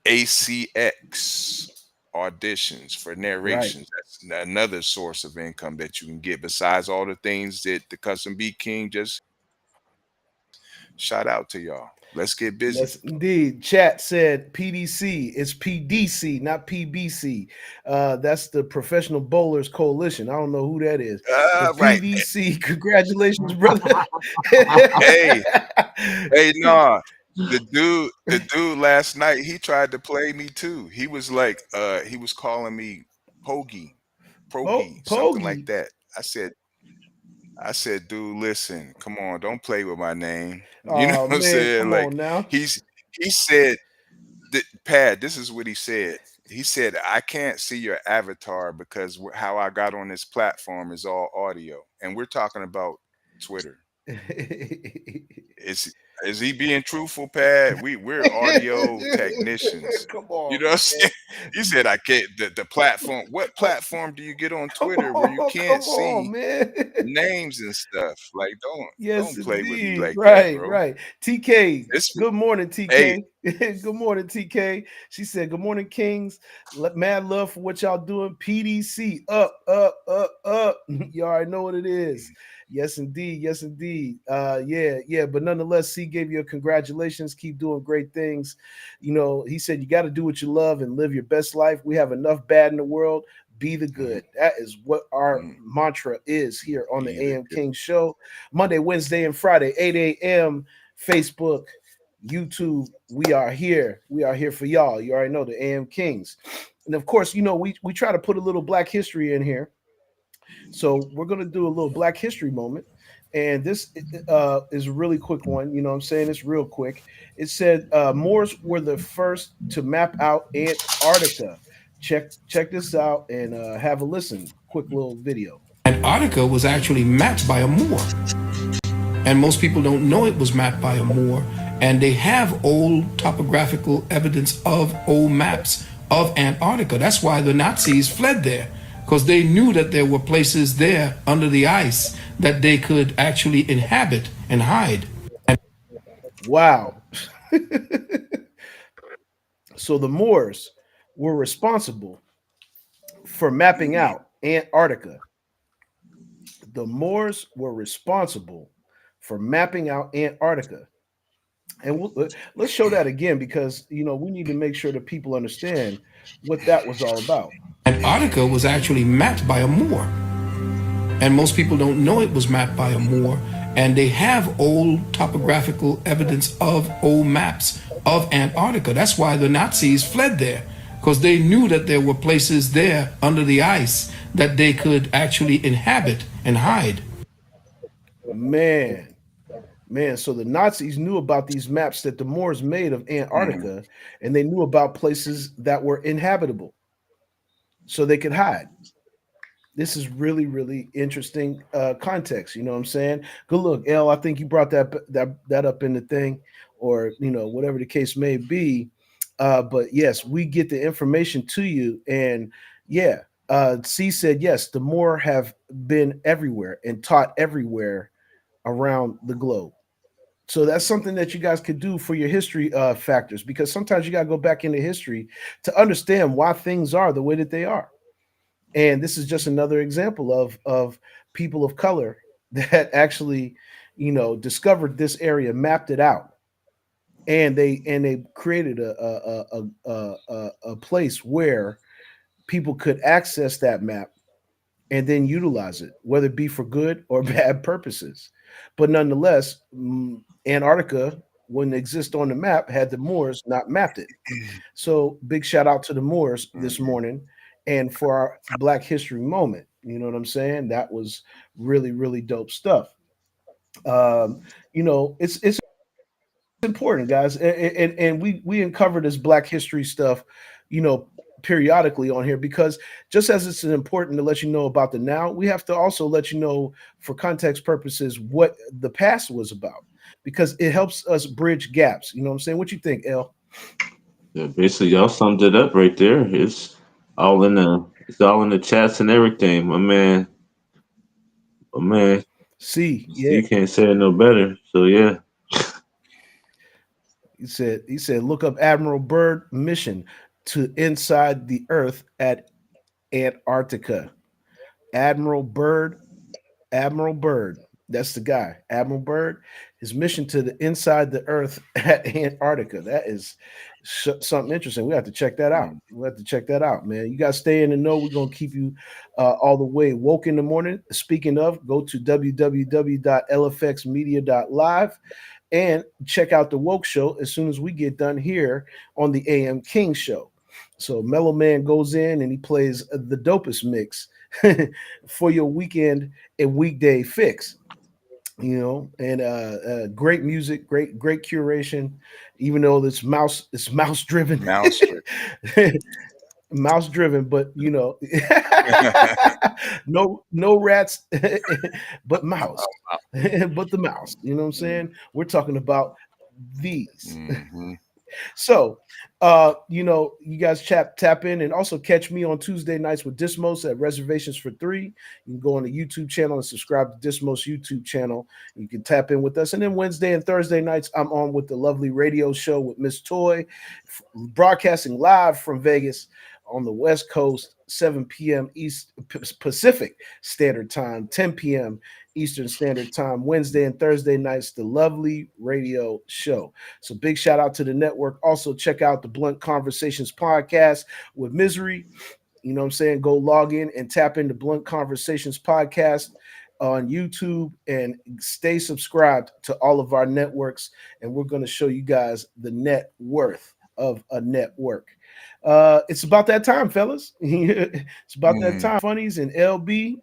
ACX auditions for Right. narrations. That's another source of income that you can get besides all the things that the Custom Beat King just shout out to y'all. Let's get busy. Yes, indeed. Chat said PDC. It's PDC, not PBC. That's the Professional Bowlers Coalition. I don't know who that is, but Right. PDC. Congratulations, brother. Hey, hey, nah. The dude last night, he tried to play me too. He was like, he was calling me Pogie, Oh, Progie, something like Poggy. that. I said, dude, listen, come on, don't play with my name. You know Oh what I'm man, saying? come Like on now. he said that, Pat, this is what he said. He said, I can't see your avatar because how I got on this platform is all audio. And we're talking about Twitter. It's Is he being truthful, Pat? We're audio technicians. Come You on, know what I'm man. saying? You said I can't the platform. What platform do you get on Come Twitter where you on, can't come on, see man. names and stuff? Like Yes, don't play with me indeed. like that, Right, bro. right. TK, It's good morning, hey, TK. Good morning, TK. She said, "Good morning, Kings. Mad love for what y'all doing. PDC up, up, up, up. You already know what it is. Yes, indeed. Yes, indeed. Yeah, yeah. But nonetheless, C gave you a congratulations. Keep doing great things. You know, he said you got to do what you love and live your best life. We have enough bad in the world. Be the mhm, good. That is what our mm, mantra is here on the be the AM good. King Show. Monday, Wednesday, and Friday, 8 a.m. Facebook, YouTube. We are here. We are here for y'all. You already know the AM Kings. And of course, you know, we try to put a little black history in here. So we're gonna do a little black history moment. And this is a really quick one. You know what I'm saying? It's real quick. It said Moors were the first to map out Antarctica. Check this out and have a listen. Quick little video. Antarctica was actually mapped by a Moor. And most people don't know it was mapped by a Moor. And they have old topographical evidence of old maps of Antarctica. That's why the Nazis fled there, because they knew that there were places there under the ice that they could actually inhabit and hide. Wow. So the Moors were responsible for mapping out Antarctica. The Moors were responsible for mapping out Antarctica. And let's show that again because you know we need to make sure that people understand what that was all about. Antarctica was actually mapped by a Moor. And most people don't know it was mapped by a Moor. And they have old topographical evidence of old maps of Antarctica. That's why the Nazis fled there, because they knew that there were places there under the ice that they could actually inhabit and hide. Man, man. So the Nazis knew about these maps that the Moors made of Mhm, Antarctica, and they knew about places that were inhabitable, so they could hide. This is really really interesting context, you know what I'm saying? Good look, L. I think you brought that up in the thing, or you know whatever the case may be. But yes, we get the information to you, and yeah, C said yes, the more have been everywhere and taught everywhere around the globe. So that's something that you guys could do for your history factors, because sometimes you got to go back into history to understand why things are the way that they are. And this is just another example of people of color that actually, you know, discovered this area, mapped it out, and they created a place where people could access that map and then utilize it, whether it be for good or bad purposes. But nonetheless, Antarctica wouldn't exist on the map had the Moors not mapped it. So big shout out to the Moors this mhm. morning and for our Black History moment. You know what I'm saying? That was really, really dope stuff. Um, you know, it's important, guys, and we uncover this Black History stuff, you know, periodically on here because just as it's important to let you know about the now, we have to also let you know for context purposes what the past was about because it helps us bridge gaps. You know what I'm saying? What you think, L? Yeah, basically, y'all summed it up right there. It's all in the chats and everything. My man, See, yeah. you can't say it no better. So yeah, He said, look up Admiral Byrd mission to inside the Earth at Antarctica. Admiral Byrd, Admiral Byrd. That's the guy, Admiral Byrd. His mission to the inside the Earth at Antarctica. That is something interesting. We have to check that out. Mm. We have to check that out, man. You guys stay in the know. We're gonna keep you all the way woke in the morning. Speaking of, go to www.lfxmedia.live and check out the Woke Show as soon as we get done here on the AM King Show. So Mellow Man goes in and he plays the dopest mix for your weekend and weekday fix. You know, and great music, great curation. Even though it's mouse driven, Mouse strip. mouse driven, but you know, no rats, but mouse, but the mouse. You know what I'm Mm. saying? We're talking about these. Mm-hmm. So, you guys tap in and also catch me on Tuesday nights with Dismos at Reservations for Three. You can go on the YouTube channel and subscribe to Dismos YouTube channel. You can tap in with us. And then Wednesday and Thursday nights, I'm on with the lovely radio show with Miss Toy, broadcasting live from Vegas on the West Coast, 7 p.m. East Pacific Standard Time, 10 p.m. Eastern Standard Time, Wednesday and Thursday nights, the lovely radio show. So big shout out to the network. Also check out the Blunt Conversations podcast with Misery. You know what I'm saying? Go log in and tap into Blunt Conversations podcast on YouTube and stay subscribed to all of our networks. And we're going to show you guys the net worth of a network. It's about that time, fellas. It's about that time. Funnies and LB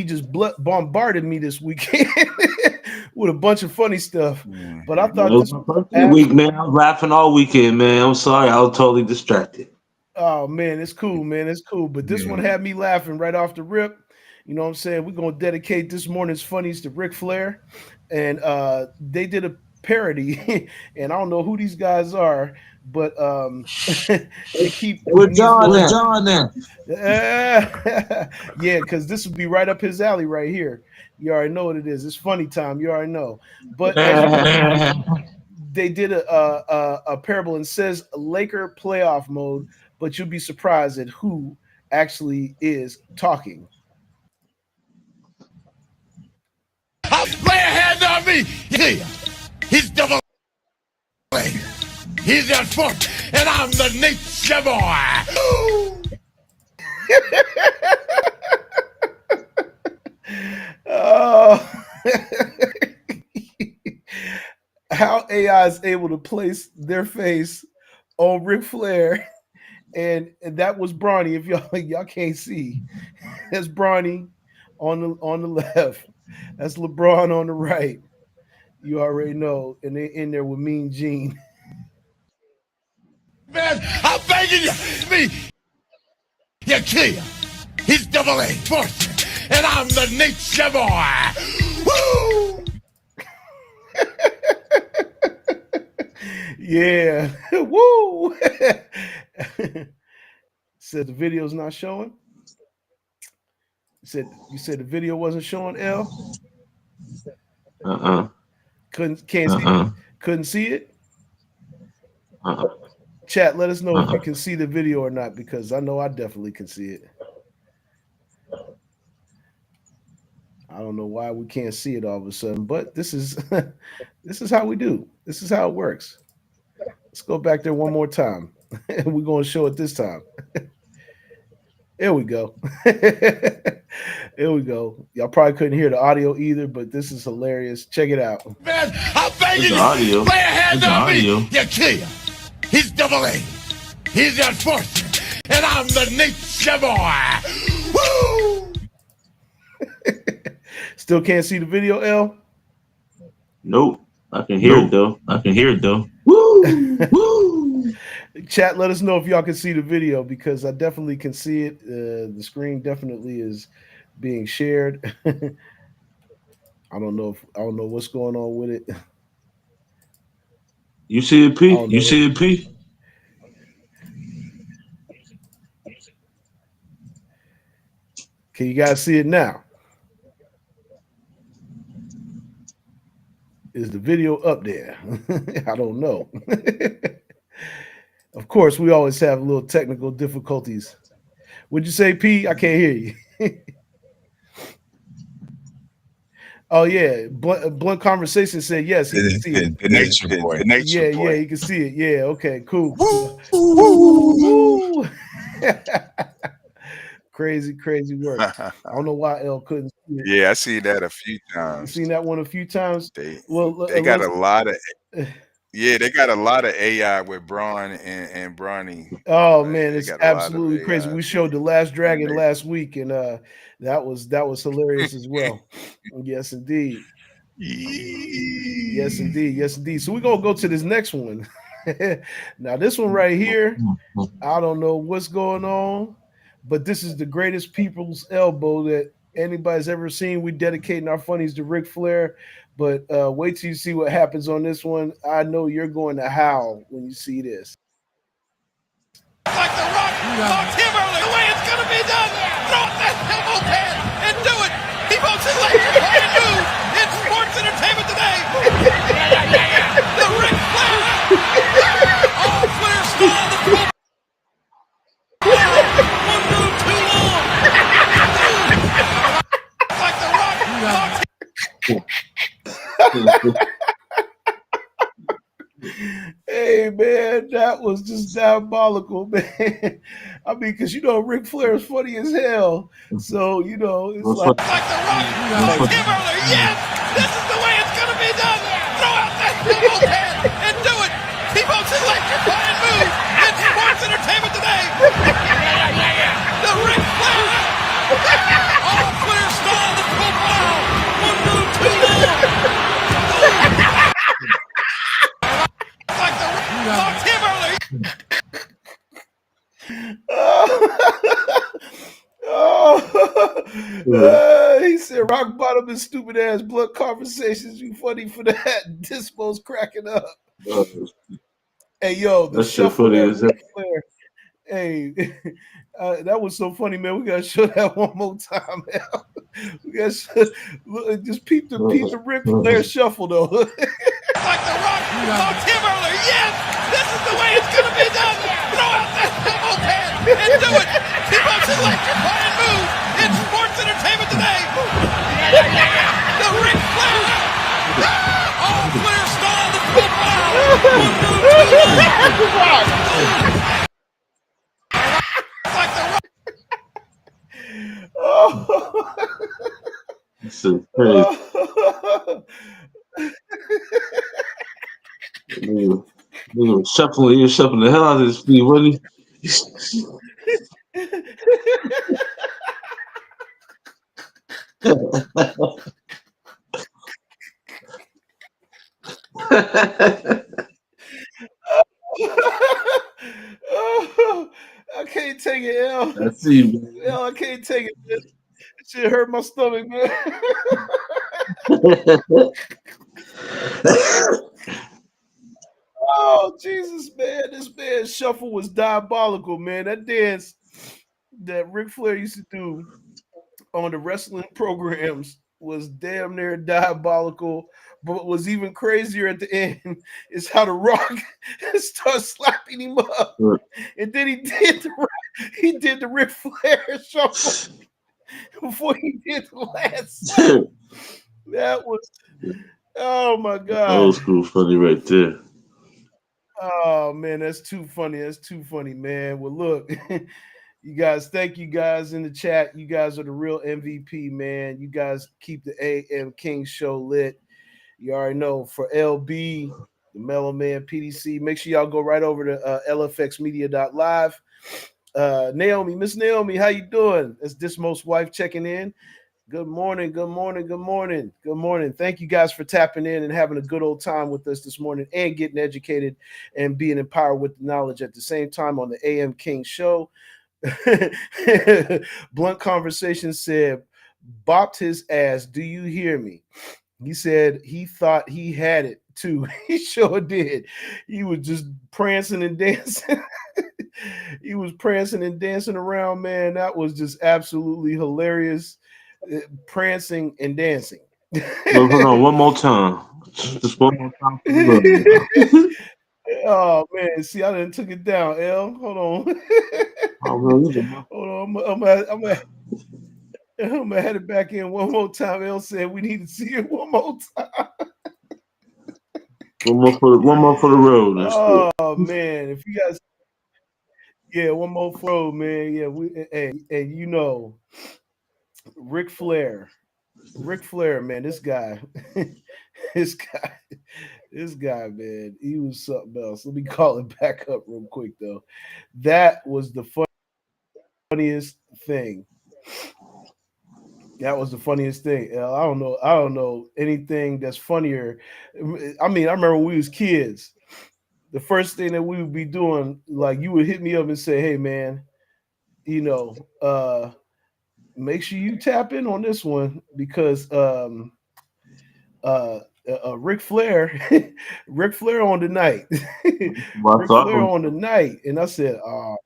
just bombarded me this weekend with a bunch of funny stuff. But I It thought was this my birthday week, man. I was laughing all weekend, man. I'm sorry, I was totally distracted. Oh man, it's cool, man. It's cool. But this one had me laughing right off the rip. You know what I'm saying? We're gonna dedicate this morning's funnies to Ric Flair. And they did a parody, and I don't know who these guys are, but they keep We're putting these John little now. John now. yeah, because this would be right up his alley right here. You already know what it is. It's funny time. You already know. But as you can see, they did a parable and says Laker playoff mode, but you'll be surprised at who actually is talking. Lay a hand on me. Yeah. He's double A. He's that fuck, and I'm the nature boy. Oh. How AI is able to place their face on Ric Flair, and that was Bronny. If y'all can't see, that's Bronny on the left. That's LeBron on the right. You already know, and they in there with Mean Gene. Man, I'm begging you. Me. You kill. He's double A. Fortune, and I'm the nature boy. Woo! Yeah. Woo! Said the video's not showing. You said the video wasn't showing, L? Couldn't see it? Chat, let us know if you can see the video or not, because I know I definitely can see it. I don't know why we can't see it all of a sudden, but this is this is how we do. This is how it works. Let's go back there one more time. We're going to show it this time. There we go. There we go. Y'all probably couldn't hear the audio either, but this is hilarious. Check it out. Man, I'm begging you. Audio. Lay a hand It's on audio. me. You kill. He's double A. He's that fortune, and I'm the nature boy. Woo! Still can't see the video, L? Nope. I can hear it though. Woo! Woo! Chat, let us know if y'all can see the video, because I definitely can see it. The screen definitely is being shared. I don't know what's going on with it. You see it, P? You see it, P? Can you guys see it now? Is the video up there? I don't know. Of course, we always have little technical difficulties. Would you say, P? I can't hear you. Oh yeah, Blunt Conversation said yes. He can see it. The nature boy. The nature boy. Yeah, he can see it. Yeah, okay, cool. Woo! Crazy work. I don't know why L couldn't see it. Yeah, I see that a few times. You seen that one a few times? They got a lot of they got a lot of AI with Braun and Bronny. Oh man, it's absolutely crazy. We showed The Last Dragon last week, and that was hilarious as well. Yes, indeed. Yes, indeed. So we're gonna go to this next one. Now, this one right here, I don't know what's going on, but this is the greatest people's elbow that anybody's ever seen. We dedicating our funnies to Ric Flair, but wait till you see what happens on this one. I know you're going to howl when you see this. Like the Rock talked him earlier, the way it's going to be done. Throw up that elbow pad and do it. He most electrifying move in sports entertainment today. The Ric Flair. All Flair style. The full one move too long. Like the Rock talked Hey man, that was just diabolical, man. I mean, because Ric Flair is funny as hell. So it's like the Rock told him earlier. Yes, this is the way it's gonna be done. Throw out that elbow pad and do it. He most electrifying move in sports entertainment today. The Ric Flair. All Flair style. The full power. One move too long. Like the Rock talked him earlier. He said rock bottom and stupid ass blunt conversations. You funny for that. Dispo's cracking up. Hey yo, the shuffle that Ric Flair. Hey, that was so funny, man. We gotta show that one more time, man. We gotta just peep the Ric Flair shuffle though. Like the Rock talked him earlier. Yes, this is the way it's gonna be done. Throw out that elbow pad and do it. He most electrifying move in sports entertainment today. The Ric Flair. All Flair style. The full power. One move too long. Like the Rock. This is crazy. You're shuffling the hell out of this feet, wasn't he? I can't take it, L. I see, man. L, I can't take it, man. It shit hurt my stomach, man. Oh, Jesus, man. This man's shuffle was diabolical, man. That dance that Ric Flair used to do on the wrestling programs was damn near diabolical. But what was even crazier at the end is how the Rock starts slapping him up. And then he did the Ric Flair shuffle before he did the last slap. That was, oh my God. Old school funny right there. Oh man, that's too funny. That's too funny, man. Well, look, you guys, thank you guys in the chat. You guys are the real MVP, man. You guys keep the AM King show lit. You already know. For LB, the Mello PDC, make sure y'all go right over to lfxmedia.live. Naomi, Miss Naomi, how you doing? It's Dismo's wife checking in. Good morning, good morning, good morning, good morning. Thank you guys for tapping in and having a good old time with us this morning and getting educated and being empowered with the knowledge at the same time on the AM King show. Blunt Conversation said, bopped his ass. Do you hear me? He said he thought he had it too. He sure did. He was just prancing and dancing. He was prancing and dancing around, man. That was just absolutely hilarious. Prancing and dancing. Hold on, one more time. Just one more time. Oh man, see, I done took it down. L, hold on. Oh, man, Hold on, I'm gonna head it back in one more time. L said we need to see it one more time. one more for the road. Oh man, if you guys, yeah, one more for the road, man. Yeah, and you know, Ric Flair, man, this guy, this guy, man, he was something else. Let me call it back up real quick though. That was the funniest thing. That was the funniest thing. I don't know anything that's funnier. I mean, I remember when we was kids. The first thing that we would be doing, like you would hit me up and say, "Hey, man, make sure you tap in on this one because Ric Flair, Ric Flair on the night, Ric Flair on the night, and I said, oh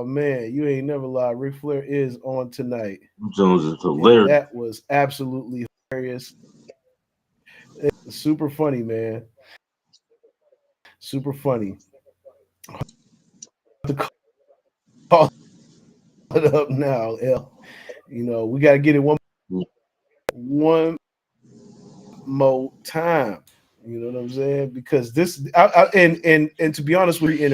man, you ain't never lied. Ric Flair is on tonight. Jones is hilarious. And that was absolutely hilarious. It's super funny, man. Super funny. Call it up now, L. You know, we gotta get it one more time. You know what I'm saying? Because this, and to be honest with you,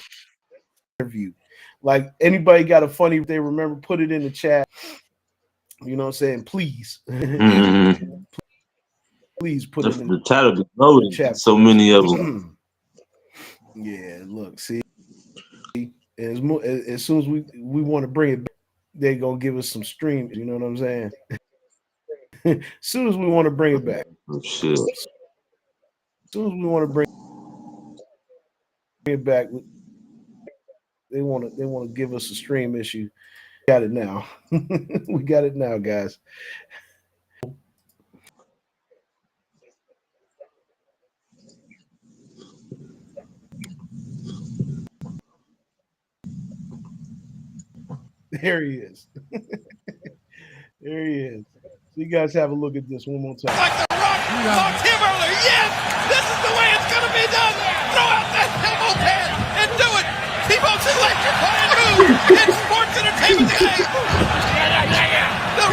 interview, like anybody got a funny, they remember, put it in the chat. You know what I'm saying? Please, please put it in the title be loaded. Chat. So many of them. Yeah, look, see, as soon as we want to bring it back, they're gonna give us some streams. You know what I'm saying? As soon as we want to bring it back. Oh, shit. As soon as we want to bring it back, they want to give us a stream issue. Got it now. We got it now, guys. There he is. There he is. So you guys have a look at this one more time. Like the Rock talked him earlier. Yes, this is the way it's going to be done. Throw out that elbow pad and do it. T-Bone's electrifying move in sports entertainment today. The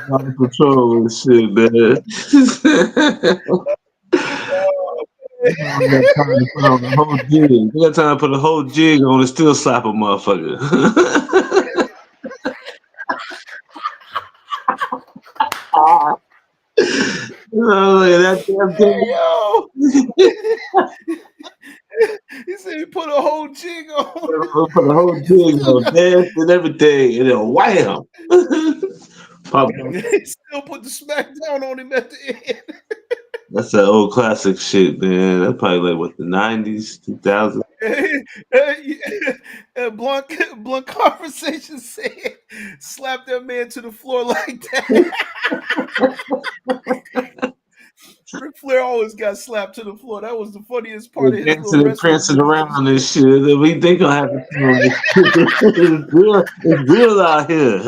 Ric Control and shit, man. They got time to put on the whole jig. They got time to put a whole jig on and still slap a motherfucker. That damn thing. He said he put a whole jig on. Put a whole jig on, dance and everything, and then wham. He still put the smackdown on him at the end. That's that old classic shit, man. That's probably like what, the 90s, 2000s. Blunt Conversation said, slap that man to the floor like that. Ric Flair always got slapped to the floor. That was the funniest part of his dancing and prancing around and shit. We think gonna happen to him. It's real out here.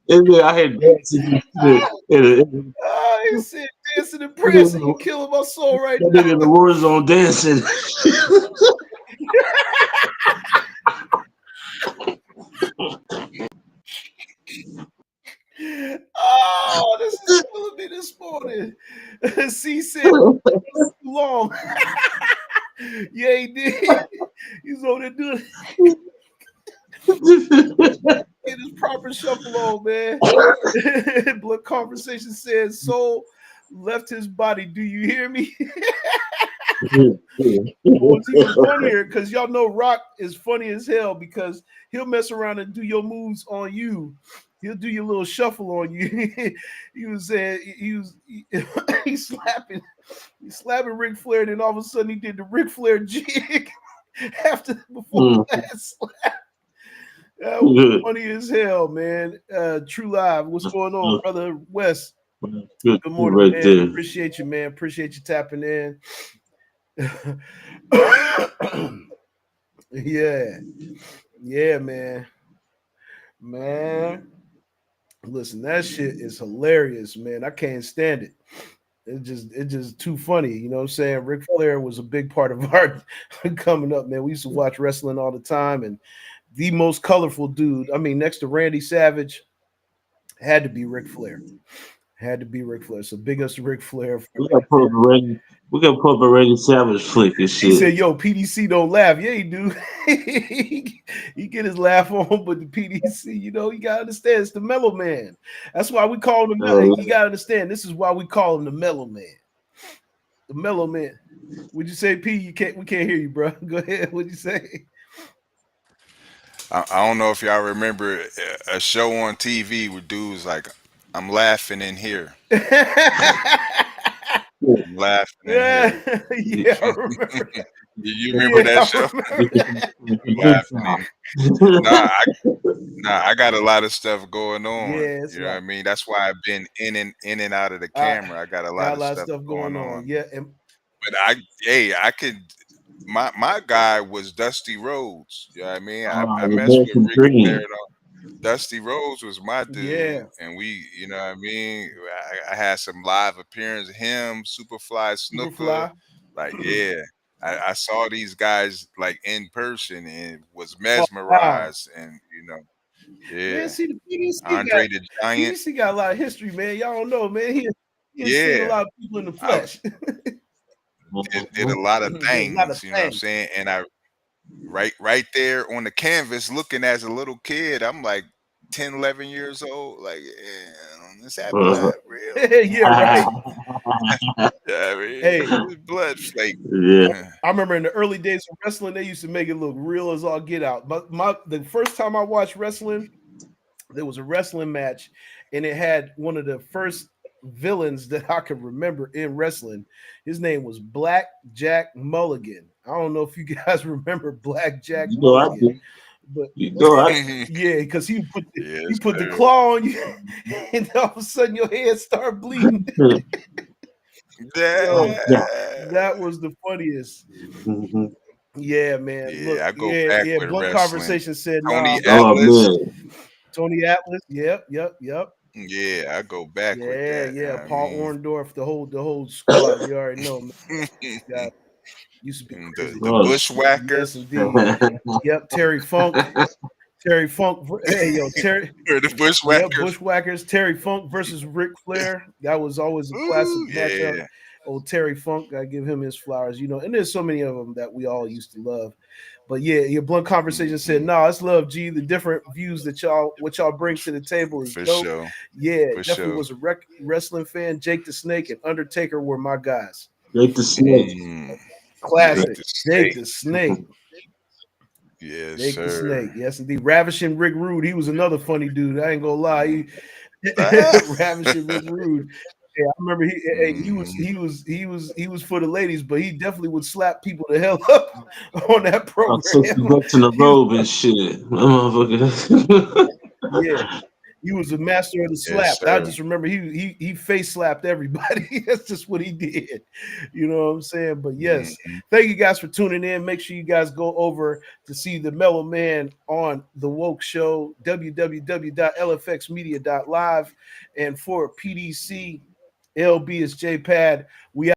And then I had dancing and shit. He said dancing and prancing. You killing my soul right now. Nigga in the war zone dancing. Oh, this is killing me this morning. C said too long. Yeah, he did. He's over there doing get his proper shuffle on, man. Blood Conversation says Soul left his body. Do you hear me? What's even funnier, because y'all know Rock is funny as hell because he'll mess around and do your moves on you. He'll do your little shuffle on you. He was saying he's slapping Ric Flair, and then all of a sudden he did the Ric Flair jig before that slap. That was funny as hell, man. True Live, what's going on, brother Wes? Good morning, right man. There. Appreciate you, man. Appreciate you tapping in. Yeah, man. Listen, that shit is hilarious, man. I can't stand it. It's just too funny. You know what I'm saying? Ric Flair was a big part of our coming up, man. We used to watch wrestling all the time, and the most colorful dude, I mean, next to Randy Savage, had to be Ric Flair. So big ups to Ric Flair. We got to put up a Randy Savage flick and shit. He said, yo, PDC don't laugh. Yeah, he do. He get his laugh on, but the PDC, you know, you got to understand, it's the Mellow Man. That's why we call him the Mellow. You got to understand, this is why we call him the Mellow Man. The Mellow Man. Would you say P? We can't hear you, bro. Go ahead. What'd you say? I don't know if y'all remember a show on TV where dudes like, I'm laughing in here. I'm laughing in Yeah, here. yeah, I remember that. You remember Yeah, that I show? remember that. I'm laughing in. Nah, I got a lot of stuff going on. Yeah, it's You a know what lot. I mean? That's why I've been in and out of the I camera. I got a lot got a of lot of stuff stuff going going on. on. Yeah, and But I could my guy was Dusty Rhodes. You know what I mean? I The messed with American Ric Flair Dream. and all. Dusty Rhodes was my dude, yeah, and we, you know what I mean? I had some live appearance, him, Superfly Snooker, Superfly. like yeah. I saw these guys like in person and was Oh wow, mesmerized, and man. yeah. See, the Andre the Giant, PDC got a lot of history, man. Y'all don't know, man. He has seen a yeah. lot of people in the I flesh. did a lot of Did a lot of things, you know what I'm things. saying? And I right there on the canvas looking as a little kid, I'm like 10, 11 years old. Like, is that blood real? Yeah, right. Yeah, I mean, Hey, it's blood flake. Yeah. I remember in the early days of wrestling, they used to make it look real as all get out. But the first time I watched wrestling, there was a wrestling match, and it had one of the first villains that I could remember in wrestling. His name was Black Jack Mulligan. I don't know if you guys remember Black Jack You know I Mulligan, do. but You know I yeah, because he Yes, put the sir. claw on you, and all of a sudden your head start bleeding. do. Yo, Yeah. that was the funniest. Mhm. Yeah, man. Look, Yeah, I go yeah, back yeah. with Blunt wrestling. Conversation said, "Nah, Tony I'm Oh Atlas. man. Tony Atlas." Yep, yep, yep. Yeah, I go back with Yeah, that. yeah. I Paul mean, Orndorff, the whole squad. You already know, man. Guy used to be the crazy. the Oh, Yes, Bushwhackers indeed. Yep, Terry Funk. Terry Funk. Hey, yo, Terry. or the Yep, Bushwhackers. Bushwhackers. Terry Funk versus Ric Flair. That was always a classic Ooh, matchup. yeah. Old Terry Funk, I give him his flowers. And there's so many of them that we all used to love. But yeah, your Blunt Conversation said, Hmm. "No, it's love, G. The different views that what y'all bring to the table is For dope." sure. Yeah, For definitely sure. was a wrestling fan. Jake the Snake and Undertaker were my guys. Jake the Snake. Mm. Jake Classic. the Jake Snake. the Snake. Yes, Jake the Snake. sir. Yes, indeed. Ravishing Rick Rude. He was another funny dude. I ain't gonna lie. Ah. Ravishing Rick Rude. Yeah, I remember Mhm. he was for the ladies, but he definitely would slap people the hell up on that Sexy program. Bucks in the He was, robe and shit. That motherfucker. yeah, he was a master of the Yes, slap. I sir. just remember he face slapped everybody. That's just what he did. You know what I'm saying? But yes, Mhm. thank you guys for tuning in. Make sure you guys go over to see the Mellow Man on the Woke Show, www.lfxmedia.live. And for PDC, LB is JPad. We